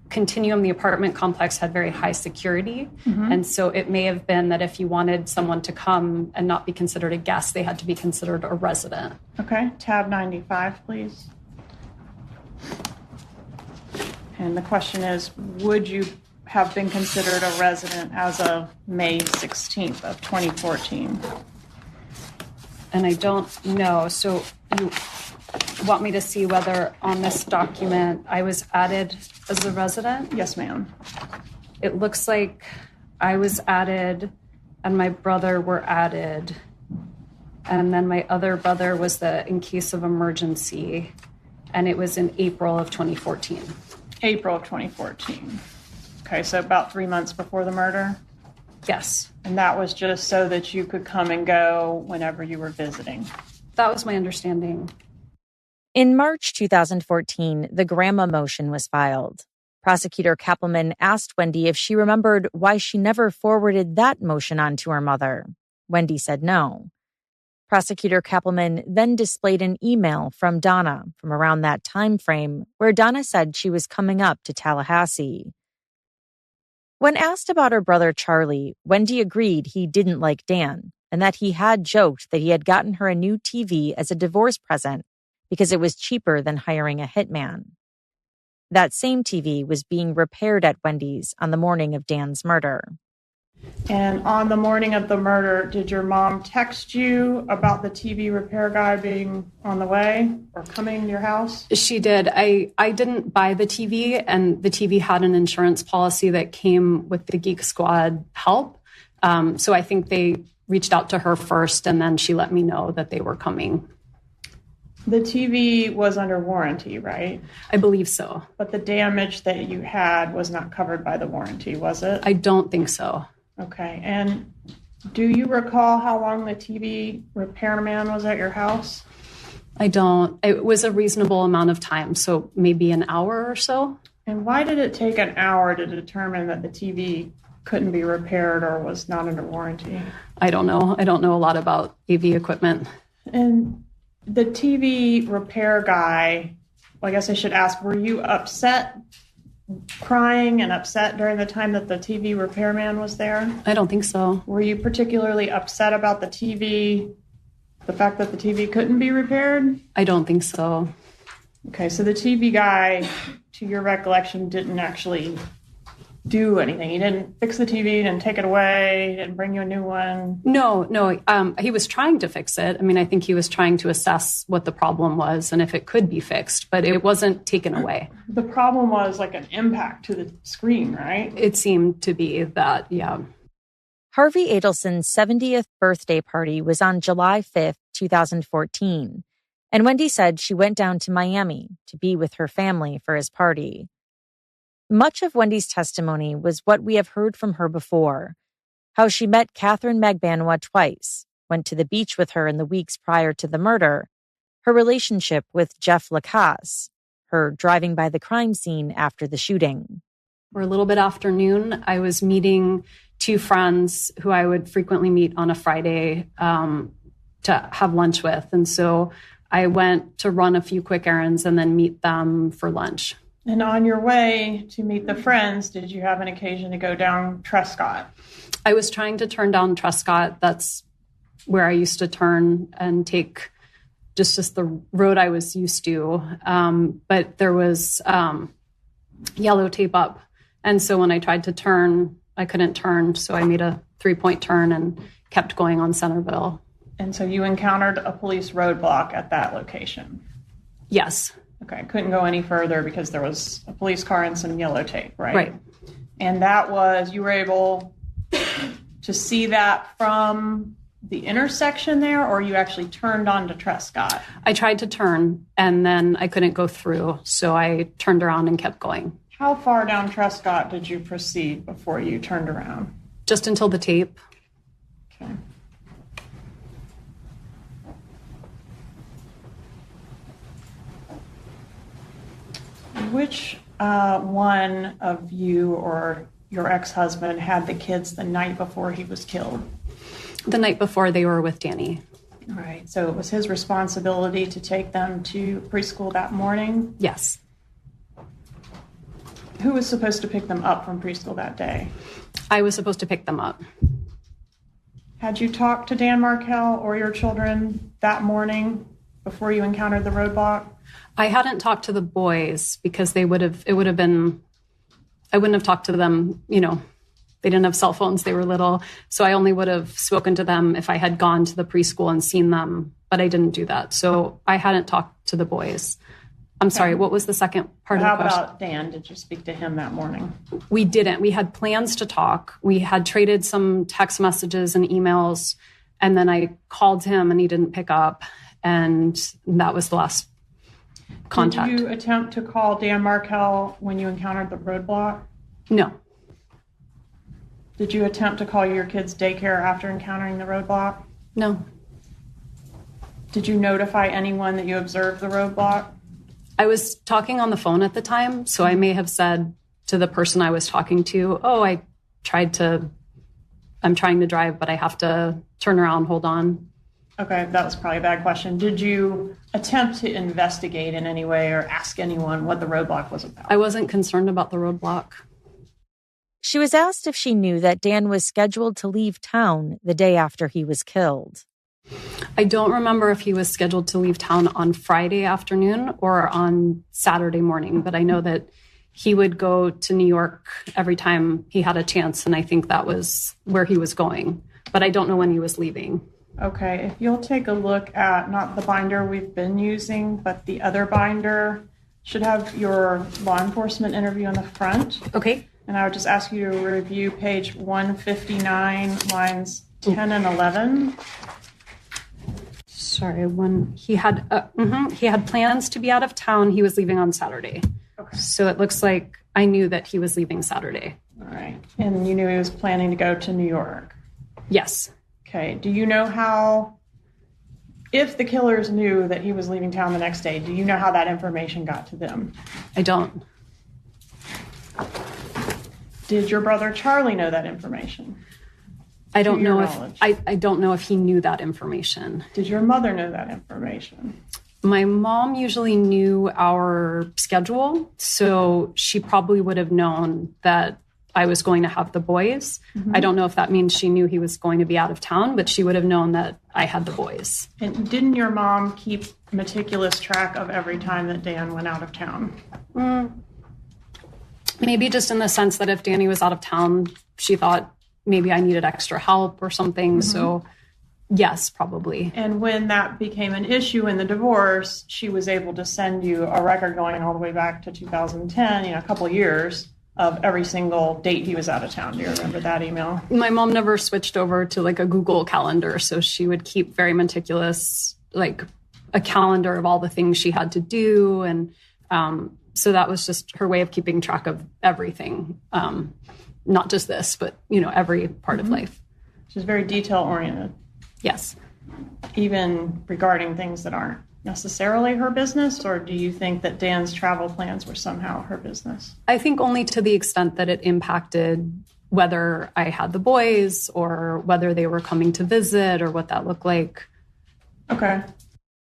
Continuum, the apartment complex, had very high security. Mm-hmm. And so it may have been that if you wanted someone to come and not be considered a guest, they had to be considered a resident. Okay, tab 95, please. And the question is, would you have been considered a resident as of May 16th of 2014? And I don't know. So you want me to see whether on this document I was added as a resident? Yes, ma'am. It looks like I was added and my brother were added. And then my other brother was the in case of emergency. And it was in April of 2014. April of 2014. Okay, so about 3 months before the murder? Yes. And that was just so that you could come and go whenever you were visiting? That was my understanding. In March 2014, the grandma motion was filed. Prosecutor Kappelman asked Wendy if she remembered why she never forwarded that motion on to her mother. Wendy said no. Prosecutor Kappelman then displayed an email from Donna from around that time frame where Donna said she was coming up to Tallahassee. When asked about her brother Charlie, Wendy agreed he didn't like Dan and that he had joked that he had gotten her a new TV as a divorce present because it was cheaper than hiring a hitman. That same TV was being repaired at Wendy's on the morning of Dan's murder. And on the morning of the murder, did your mom text you about the TV repair guy being on the way or coming to your house? She did. I didn't buy the TV, and the TV had an insurance policy that came with the Geek Squad help. So I think they reached out to her first, and then she let me know that they were coming. The TV was under warranty, right? I believe so. But the damage that you had was not covered by the warranty, was it? I don't think so. Okay. And do you recall how long the TV repairman was at your house? I don't. It was a reasonable amount of time, so maybe an hour or so. And why did it take an hour to determine that the TV couldn't be repaired or was not under warranty? I don't know. I don't know a lot about AV equipment. And the TV repair guy, well, I guess I should ask, were you upset, crying and upset during the time that the TV repairman was there? I don't think so. Were you particularly upset about the TV, the fact that the TV couldn't be repaired? I don't think so. Okay, so the TV guy, to your recollection, didn't actually do anything. He didn't fix the TV, didn't take it away, didn't bring you a new one. No. He was trying to fix it. I mean, I think he was trying to assess what the problem was and if it could be fixed, but it wasn't taken away. The problem was like an impact to the screen, right? It seemed to be that, yeah. Harvey Adelson's 70th birthday party was on July 5th, 2014, and Wendy said she went down to Miami to be with her family for his party. Much of Wendy's testimony was what we have heard from her before, how she met Catherine Magbanua twice, went to the beach with her in the weeks prior to the murder, her relationship with Jeff Lacasse, her driving by the crime scene after the shooting. For a little bit after noon, I was meeting two friends who I would frequently meet on a Friday to have lunch with. And so I went to run a few quick errands and then meet them for lunch. And on your way to meet the friends, did you have an occasion to go down Trescott? I was trying to turn down Trescott. That's where I used to turn and take just the road I was used to. But there was yellow tape up. And so when I tried to turn, I couldn't turn. So I made a 3-point turn and kept going on Centerville. And so you encountered a police roadblock at that location? Yes. Okay, couldn't go any further because there was a police car and some yellow tape, right? Right. And that was, you were able to see that from the intersection there, or you actually turned onto Trescott? I tried to turn and then I couldn't go through, so I turned around and kept going. How far down Trescott did you proceed before you turned around? Just until the tape. Okay. Which one of you or your ex-husband had the kids the night before he was killed? The night before, they were with Danny. All right. So it was his responsibility to take them to preschool that morning? Yes. Who was supposed to pick them up from preschool that day? I was supposed to pick them up. Had you talked to Dan Markell or your children that morning before you encountered the roadblock? I hadn't talked to the boys because I wouldn't have talked to them, they didn't have cell phones, they were little. So I only would have spoken to them if I had gone to the preschool and seen them, but I didn't do that. So I hadn't talked to the boys. I'm sorry, what was the second part of the question? How about Dan? Did you speak to him that morning? We didn't. We had plans to talk. We had traded some text messages and emails, and then I called him and he didn't pick up, and that was the last contact. Did you attempt to call Dan Markell when you encountered the roadblock? No. Did you attempt to call your kids' daycare after encountering the roadblock? No. Did you notify anyone that you observed the roadblock? I was talking on the phone at the time, so I may have said to the person I was talking to, I'm trying to drive, but I have to turn around, hold on. Okay, that was probably a bad question. Did you attempt to investigate in any way or ask anyone what the roadblock was about? I wasn't concerned about the roadblock. She was asked if she knew that Dan was scheduled to leave town the day after he was killed. I don't remember if he was scheduled to leave town on Friday afternoon or on Saturday morning, but I know that he would go to New York every time he had a chance, and I think that was where he was going. But I don't know when he was leaving. Okay, if you'll take a look at not the binder we've been using, but the other binder, should have your law enforcement interview on the front. Okay. And I would just ask you to review page 159, lines 10 and 11. Sorry, when he had plans to be out of town. He was leaving on Saturday. Okay. So it looks like I knew that he was leaving Saturday. All right. And you knew he was planning to go to New York. Yes. Okay. Do you know how, if the killers knew that he was leaving town the next day, do you know how that information got to them? I don't. Did your brother Charlie know that information? I don't know knowledge? if I don't know if he knew that information. Did your mother know that information? My mom usually knew our schedule, so she probably would have known that I was going to have the boys. Mm-hmm. I don't know if that means she knew he was going to be out of town, but she would have known that I had the boys. And didn't your mom keep meticulous track of every time that Dan went out of town? Maybe just in the sense that if Danny was out of town, she thought maybe I needed extra help or something. Mm-hmm. So yes, probably. And when that became an issue in the divorce, she was able to send you a record going all the way back to 2010, a couple of years of every single date he was out of town. Do you remember that email? My mom never switched over to like a Google calendar. So she would keep very meticulous, like a calendar of all the things she had to do. And so that was just her way of keeping track of everything. Not just this, but, every part of life. She's very detail oriented. Yes. Even regarding things that aren't necessarily her business, or do you think that Dan's travel plans were somehow her business? I think only to the extent that it impacted whether I had the boys or whether they were coming to visit or what that looked like. Okay.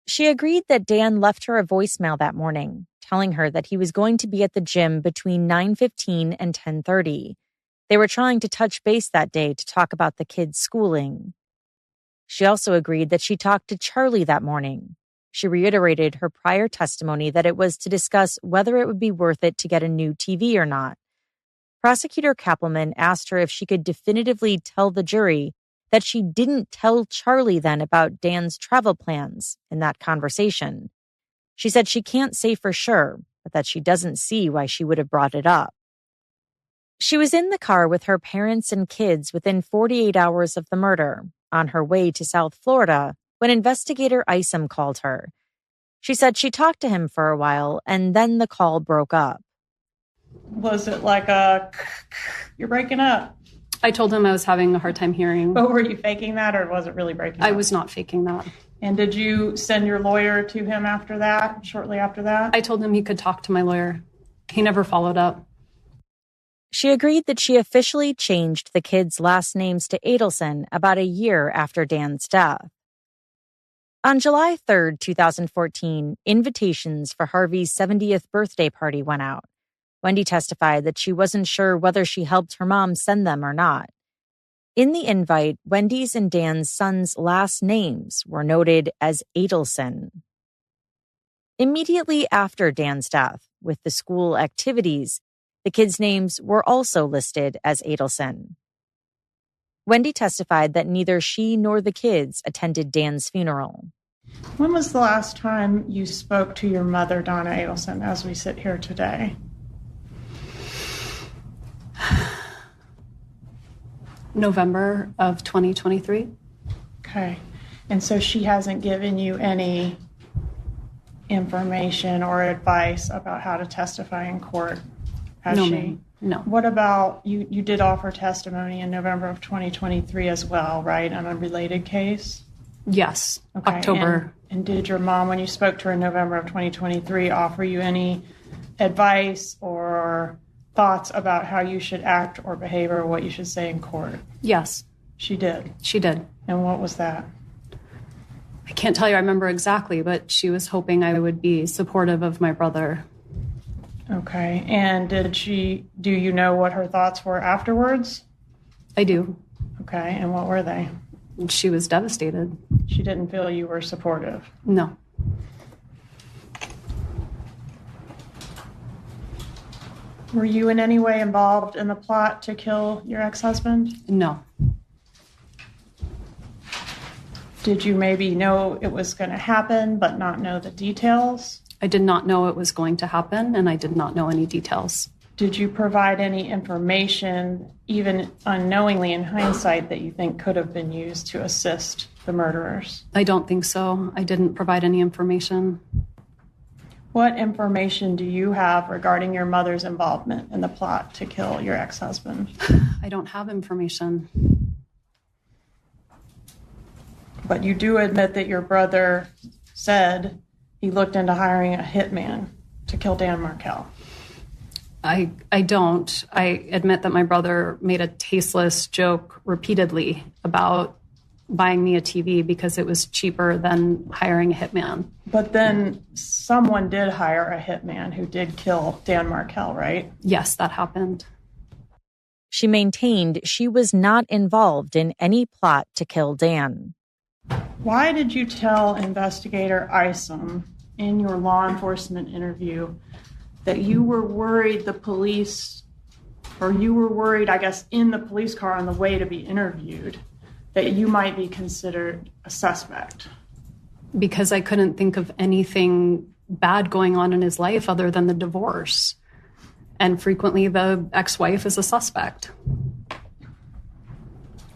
She agreed that Dan left her a voicemail that morning, telling her that he was going to be at the gym between 9:15 and 10:30. They were trying to touch base that day to talk about the kids' schooling. She also agreed that she talked to Charlie that morning. She reiterated her prior testimony that it was to discuss whether it would be worth it to get a new TV or not. Prosecutor Kappelman asked her if she could definitively tell the jury that she didn't tell Charlie then about Dan's travel plans in that conversation. She said she can't say for sure, but that she doesn't see why she would have brought it up. She was in the car with her parents and kids within 48 hours of the murder, on her way to South Florida, when investigator Isom called her. She said she talked to him for a while, and then the call broke up. Was it like you're breaking up? I told him I was having a hard time hearing. But were you faking that, or was it really breaking up? I was not faking that. And did you send your lawyer to him after that, shortly after that? I told him he could talk to my lawyer. He never followed up. She agreed that she officially changed the kids' last names to Adelson about a year after Dan's death. On July 3rd, 2014, invitations for Harvey's 70th birthday party went out. Wendy testified that she wasn't sure whether she helped her mom send them or not. In the invite, Wendy's and Dan's sons' last names were noted as Adelson. Immediately after Dan's death, with the school activities, the kids' names were also listed as Adelson. Wendy testified that neither she nor the kids attended Dan's funeral. When was the last time you spoke to your mother, Donna Adelson, as we sit here today? November of 2023. Okay. And so she hasn't given you any information or advice about how to testify in court, has no, she? Ma'am. No. What about, you did offer testimony in November of 2023 as well, right? On a related case? Yes. Okay. October. And did your mom, when you spoke to her in November of 2023, offer you any advice or thoughts about how you should act or behave or what you should say in court? Yes. She did? She did. And what was that? I can't tell you I remember exactly, but she was hoping I would be supportive of my brother. Okay. And do you know what her thoughts were afterwards? I do. Okay. And what were they? She was devastated. She didn't feel you were supportive? No. Were you in any way involved in the plot to kill your ex-husband? No. Did you maybe know it was going to happen but not know the details? I did not know it was going to happen, and I did not know any details. Did you provide any information, even unknowingly in hindsight, that you think could have been used to assist the murderers? I don't think so. I didn't provide any information. What information do you have regarding your mother's involvement in the plot to kill your ex-husband? I don't have information. But you do admit that your brother said he looked into hiring a hitman to kill Dan Markel. I don't. I admit that my brother made a tasteless joke repeatedly about buying me a TV because it was cheaper than hiring a hitman. But then someone did hire a hitman who did kill Dan Markel, right? Yes, that happened. She maintained she was not involved in any plot to kill Dan. Why did you tell investigator Isom in your law enforcement interview that you were worried the police, or you were worried, I guess, in the police car on the way to be interviewed, that you might be considered a suspect? Because I couldn't think of anything bad going on in his life other than the divorce. And frequently the ex-wife is a suspect.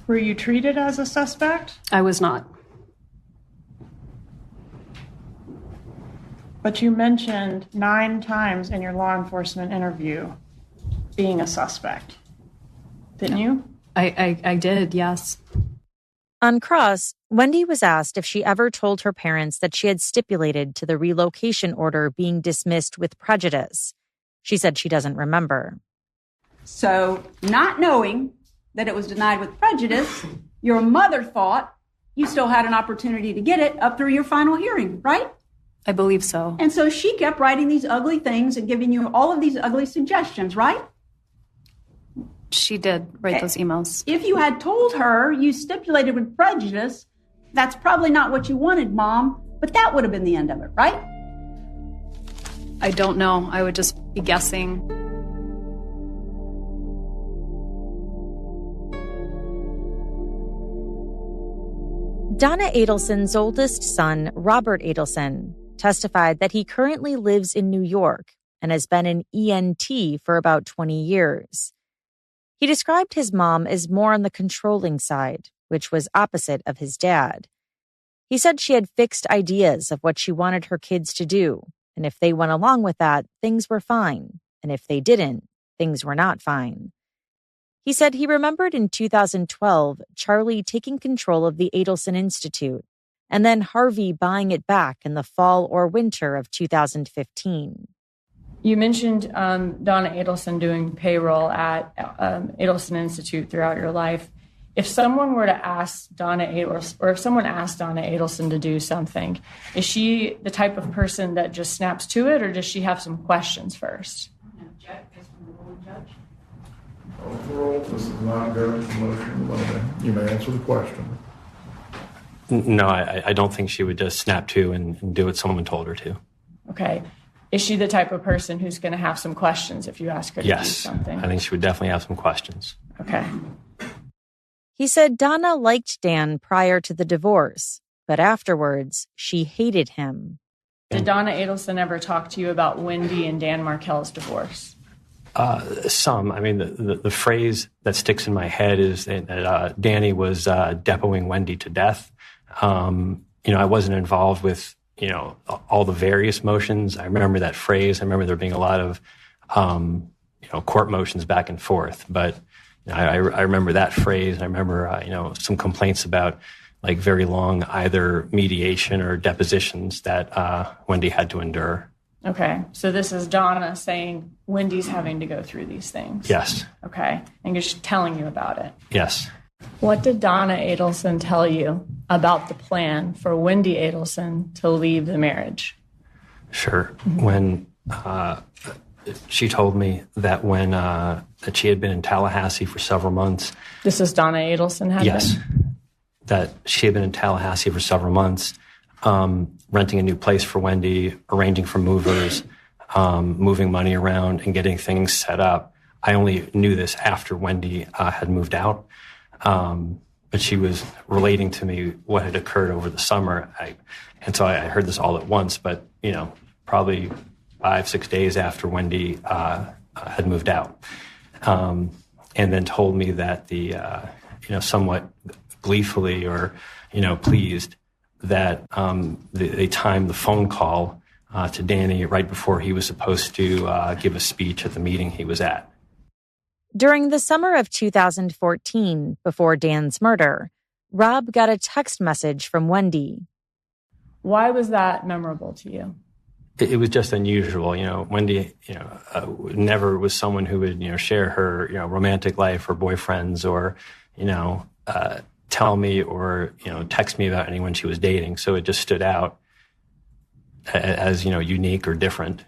Were you treated as a suspect? I was not. But you mentioned 9 times in your law enforcement interview being a suspect, didn't you? I did, yes. On cross, Wendy was asked if she ever told her parents that she had stipulated to the relocation order being dismissed with prejudice. She said she doesn't remember. So, not knowing that it was denied with prejudice, your mother thought you still had an opportunity to get it up through your final hearing, right? I believe so. And so she kept writing these ugly things and giving you all of these ugly suggestions, right? She did write those emails. If you had told her you stipulated with prejudice, that's probably not what you wanted, Mom, but that would have been the end of it, right? I don't know. I would just be guessing. Donna Adelson's oldest son, Robert Adelson, testified that he currently lives in New York and has been an ENT for about 20 years. He described his mom as more on the controlling side, which was opposite of his dad. He said she had fixed ideas of what she wanted her kids to do, and if they went along with that, things were fine, and if they didn't, things were not fine. He said he remembered in 2012 Charlie taking control of the Adelson Institute, and then Harvey buying it back in the fall or winter of 2015. You mentioned Donna Adelson doing payroll at Adelson Institute throughout your life. If someone were to ask Donna Adelson, or if someone asked Donna Adelson to do something, is she the type of person that just snaps to it, or does she have some questions first? Overall, this is not a judge motion limiting. You may answer the question. No, I don't think she would just snap to and do what someone told her to. Okay. Is she the type of person who's going to have some questions if you ask her to do something? I think she would definitely have some questions. Okay. He said Donna liked Dan prior to the divorce, but afterwards, she hated him. Did Donna Adelson ever talk to you about Wendy and Dan Markel's divorce? Some. I mean, the phrase that sticks in my head is that Danny was depoting Wendy to death. I wasn't involved with, all the various motions. I remember that phrase. I remember there being a lot of, court motions back and forth. But I remember that phrase. I remember, some complaints about like very long either mediation or depositions that Wendy had to endure. Okay. So this is Donna saying Wendy's having to go through these things. Yes. Okay. And she's telling you about it. Yes. What did Donna Adelson tell you about the plan for Wendy Adelson to leave the marriage? Sure. When she told me that that she had been in Tallahassee for several months. This is Donna Adelson had Yes. been? That she had been in Tallahassee for several months, renting a new place for Wendy, arranging for movers, moving money around and getting things set up. I only knew this after Wendy had moved out. But she was relating to me what had occurred over the summer. And so I heard this all at once, but, probably 5-6 days after Wendy had moved out. And then told me that somewhat gleefully or, pleased that they timed the phone call to Danny right before he was supposed to give a speech at the meeting he was at. During the summer of 2014, before Dan's murder, Rob got a text message from Wendy. Why was that memorable to you? It was just unusual. Wendy, never was someone who would, share her, romantic life or boyfriends or, tell me or, text me about anyone she was dating. So it just stood out as, unique or different.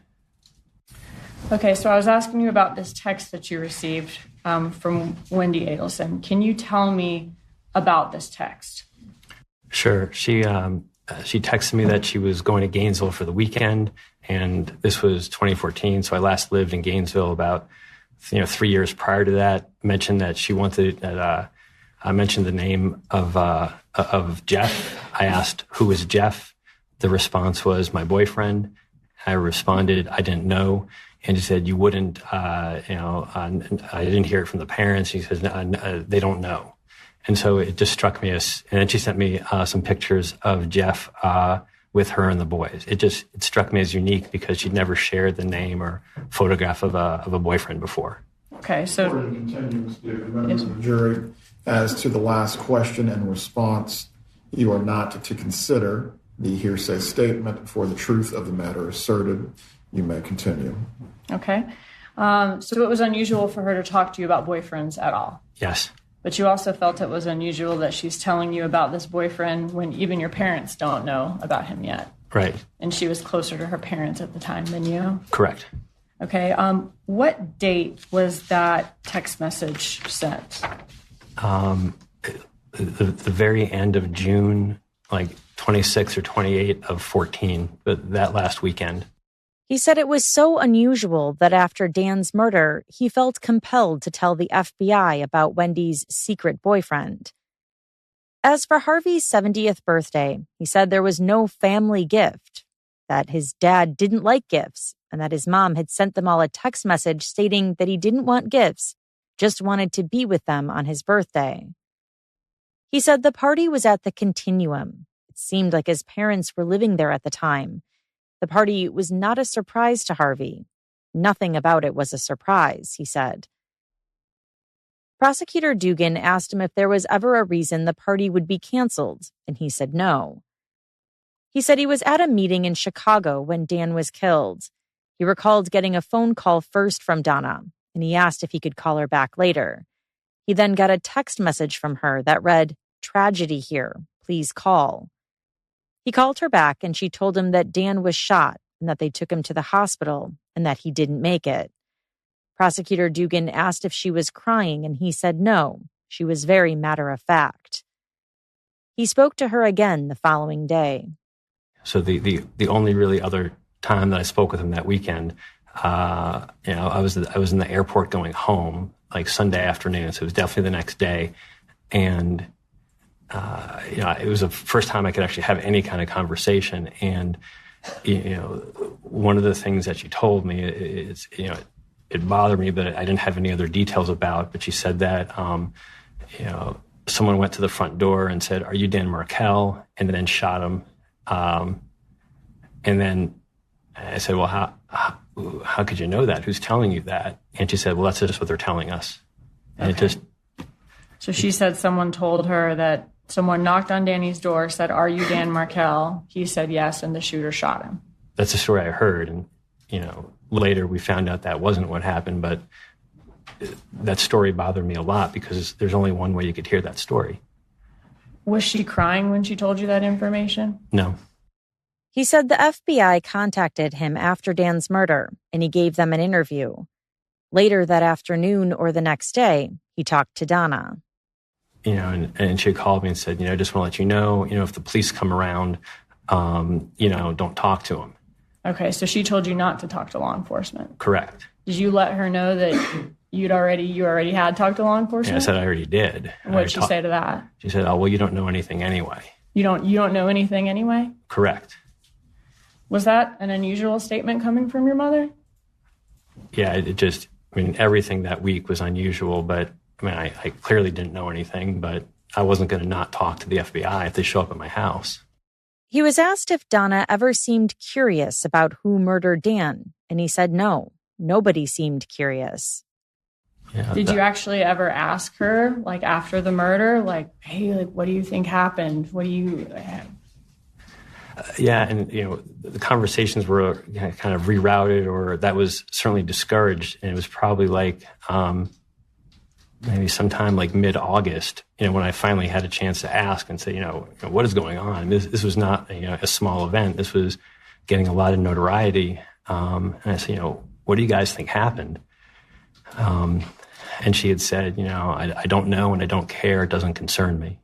Okay, so I was asking you about this text that you received from Wendy Adelson. Can you tell me about this text? Sure. She texted me that she was going to Gainesville for the weekend, and this was 2014. So I last lived in Gainesville about 3 years prior to that. Mentioned that she wanted that I mentioned the name of Jeff. I asked who was Jeff. The response was my boyfriend. I responded I didn't know, and she said you wouldn't. I didn't hear it from the parents. She says they don't know. And so it just struck me as, and then she sent me some pictures of Jeff with her and the boys. It struck me as unique because she'd never shared the name or photograph of a boyfriend before. Okay, so members of the jury, as to the last question and response, you are not to consider the hearsay statement for the truth of the matter asserted. You may continue. Okay, so it was unusual for her to talk to you about boyfriends at all. Yes. But you also felt it was unusual that she's telling you about this boyfriend when even your parents don't know about him yet. Right. And she was closer to her parents at the time than you? Correct. Okay. What date was that text message sent? The very end of June, like 26 or 28 of 14, but that last weekend. He said it was so unusual that after Dan's murder, he felt compelled to tell the FBI about Wendy's secret boyfriend. As for Harvey's 70th birthday, he said there was no family gift, that his dad didn't like gifts, and that his mom had sent them all a text message stating that he didn't want gifts, just wanted to be with them on his birthday. He said the party was at the Continuum. It seemed like his parents were living there at the time. The party was not a surprise to Harvey. Nothing about it was a surprise, he said. Prosecutor Dugan asked him if there was ever a reason the party would be canceled, and he said no. He said he was at a meeting in Chicago when Dan was killed. He recalled getting a phone call first from Donna, and he asked if he could call her back later. He then got a text message from her that read, "Tragedy here, please call." He called her back and she told him that Dan was shot and that they took him to the hospital and that he didn't make it. Prosecutor Dugan asked if she was crying and he said no, she was very matter of fact. He spoke to her again the following day. So the only really other time that I spoke with him that weekend, I was in the airport going home, like Sunday afternoon, so it was definitely the next day. And it was the first time I could actually have any kind of conversation. And, one of the things that she told me is, it bothered me, but I didn't have any other details about. But she said that, someone went to the front door and said, "Are you Dan Markel?" and then shot him. And then I said, "Well, how could you know that? Who's telling you that?" And she said, "Well, that's just what they're telling us." And okay. So she said someone told her that someone knocked on Danny's door, said, "Are you Dan Markel?" He said yes, and the shooter shot him. That's the story I heard. And, later we found out that wasn't what happened. But that story bothered me a lot because there's only one way you could hear that story. Was she crying when she told you that information? No. He said the FBI contacted him after Dan's murder, and he gave them an interview. Later that afternoon or the next day, he talked to Donna. And she called me and said, I just want to let you know, if the police come around, don't talk to them. Okay, so she told you not to talk to law enforcement. Correct. Did you let her know that you already had talked to law enforcement? Yeah, I said I already did. What'd she say to that? She said, "Oh, well, you don't know anything anyway." You don't know anything anyway? Correct. Was that an unusual statement coming from your mother? Yeah, it just I mean, everything that week was unusual, but I mean, I clearly didn't know anything, but I wasn't going to not talk to the FBI if they show up at my house. He was asked if Donna ever seemed curious about who murdered Dan, and he said no, nobody seemed curious. Yeah, Did you actually ever ask her, like, after the murder, like, hey, like, what do you think happened? What do you... Yeah, and, you know, the conversations were kind of rerouted, or that was certainly discouraged, and it was probably like maybe sometime like mid-August, you know, when I finally had a chance to ask and say, you know what is going on? This was not a small event. This was getting a lot of notoriety. And I said, what do you guys think happened? And she had said, I don't know and I don't care. It doesn't concern me.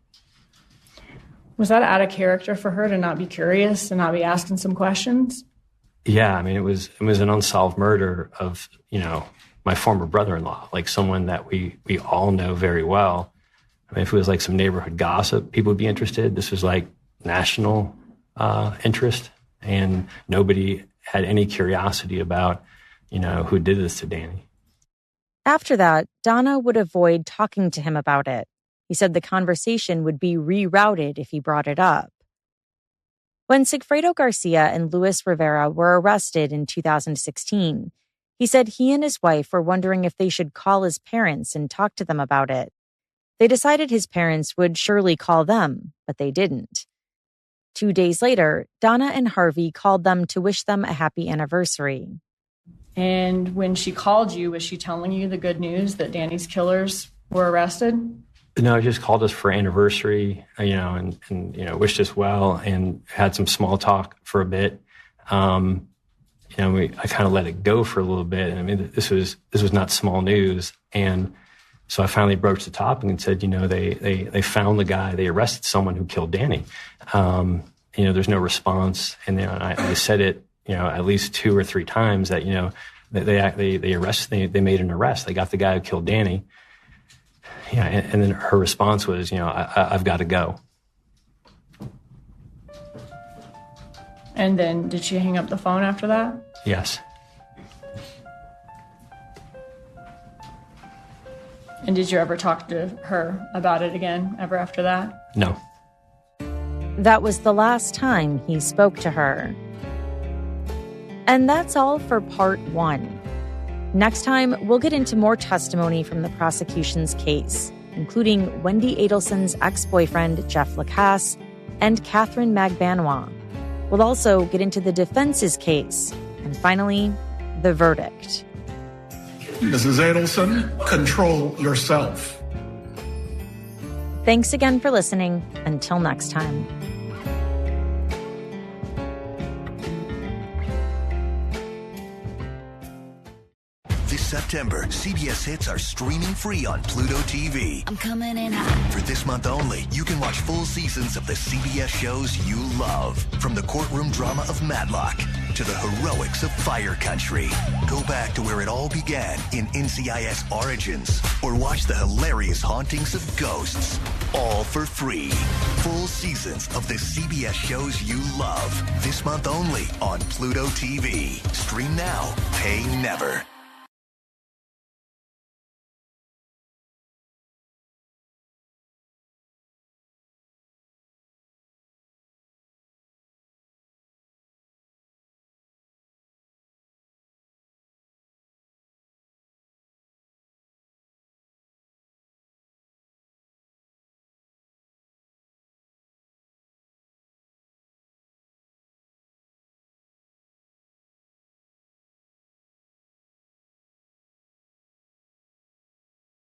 Was that out of character for her to not be curious and not be asking some questions? Yeah, I mean, it was an unsolved murder of, my former brother-in-law, like someone that we all know very well. I mean, if it was like some neighborhood gossip, people would be interested. This was like national interest, and nobody had any curiosity about, who did this to Danny. After that, Donna would avoid talking to him about it. He said the conversation would be rerouted if he brought it up. When Sigfredo Garcia and Luis Rivera were arrested in 2016, he said he and his wife were wondering if they should call his parents and talk to them about it. They decided his parents would surely call them, but they didn't. 2 days later, Donna and Harvey called them to wish them a happy anniversary. And when she called you, was she telling you the good news that Danny's killers were arrested? No, just called us for anniversary, and wished us well and had some small talk for a bit. I kind of let it go for a little bit. I mean, this was not small news. And so I finally broached the topic and said, they found the guy, they arrested someone who killed Danny. There's no response. And then I said it, at least 2 or 3 times that, they made an arrest. They got the guy who killed Danny. Yeah. And then her response was, I've got to go. And then did she hang up the phone after that? Yes. And did you ever talk to her about it again, ever after that? No. That was the last time he spoke to her. And that's all for part 1. Next time, we'll get into more testimony from the prosecution's case, including Wendy Adelson's ex-boyfriend, Jeff Lacasse, and Catherine Magbanois. We'll also get into the defense's case, and finally, the verdict. Mrs. Adelson, control yourself. Thanks again for listening. Until next time. This September, CBS hits are streaming free on Pluto TV. I'm coming in hot. For this month only, you can watch full seasons of the CBS shows you love. From the courtroom drama of Matlock to the heroics of Fire Country. Go back to where it all began in NCIS Origins, or watch the hilarious hauntings of ghosts. All for free. Full seasons of the CBS shows you love. This month only on Pluto TV. Stream now, pay never.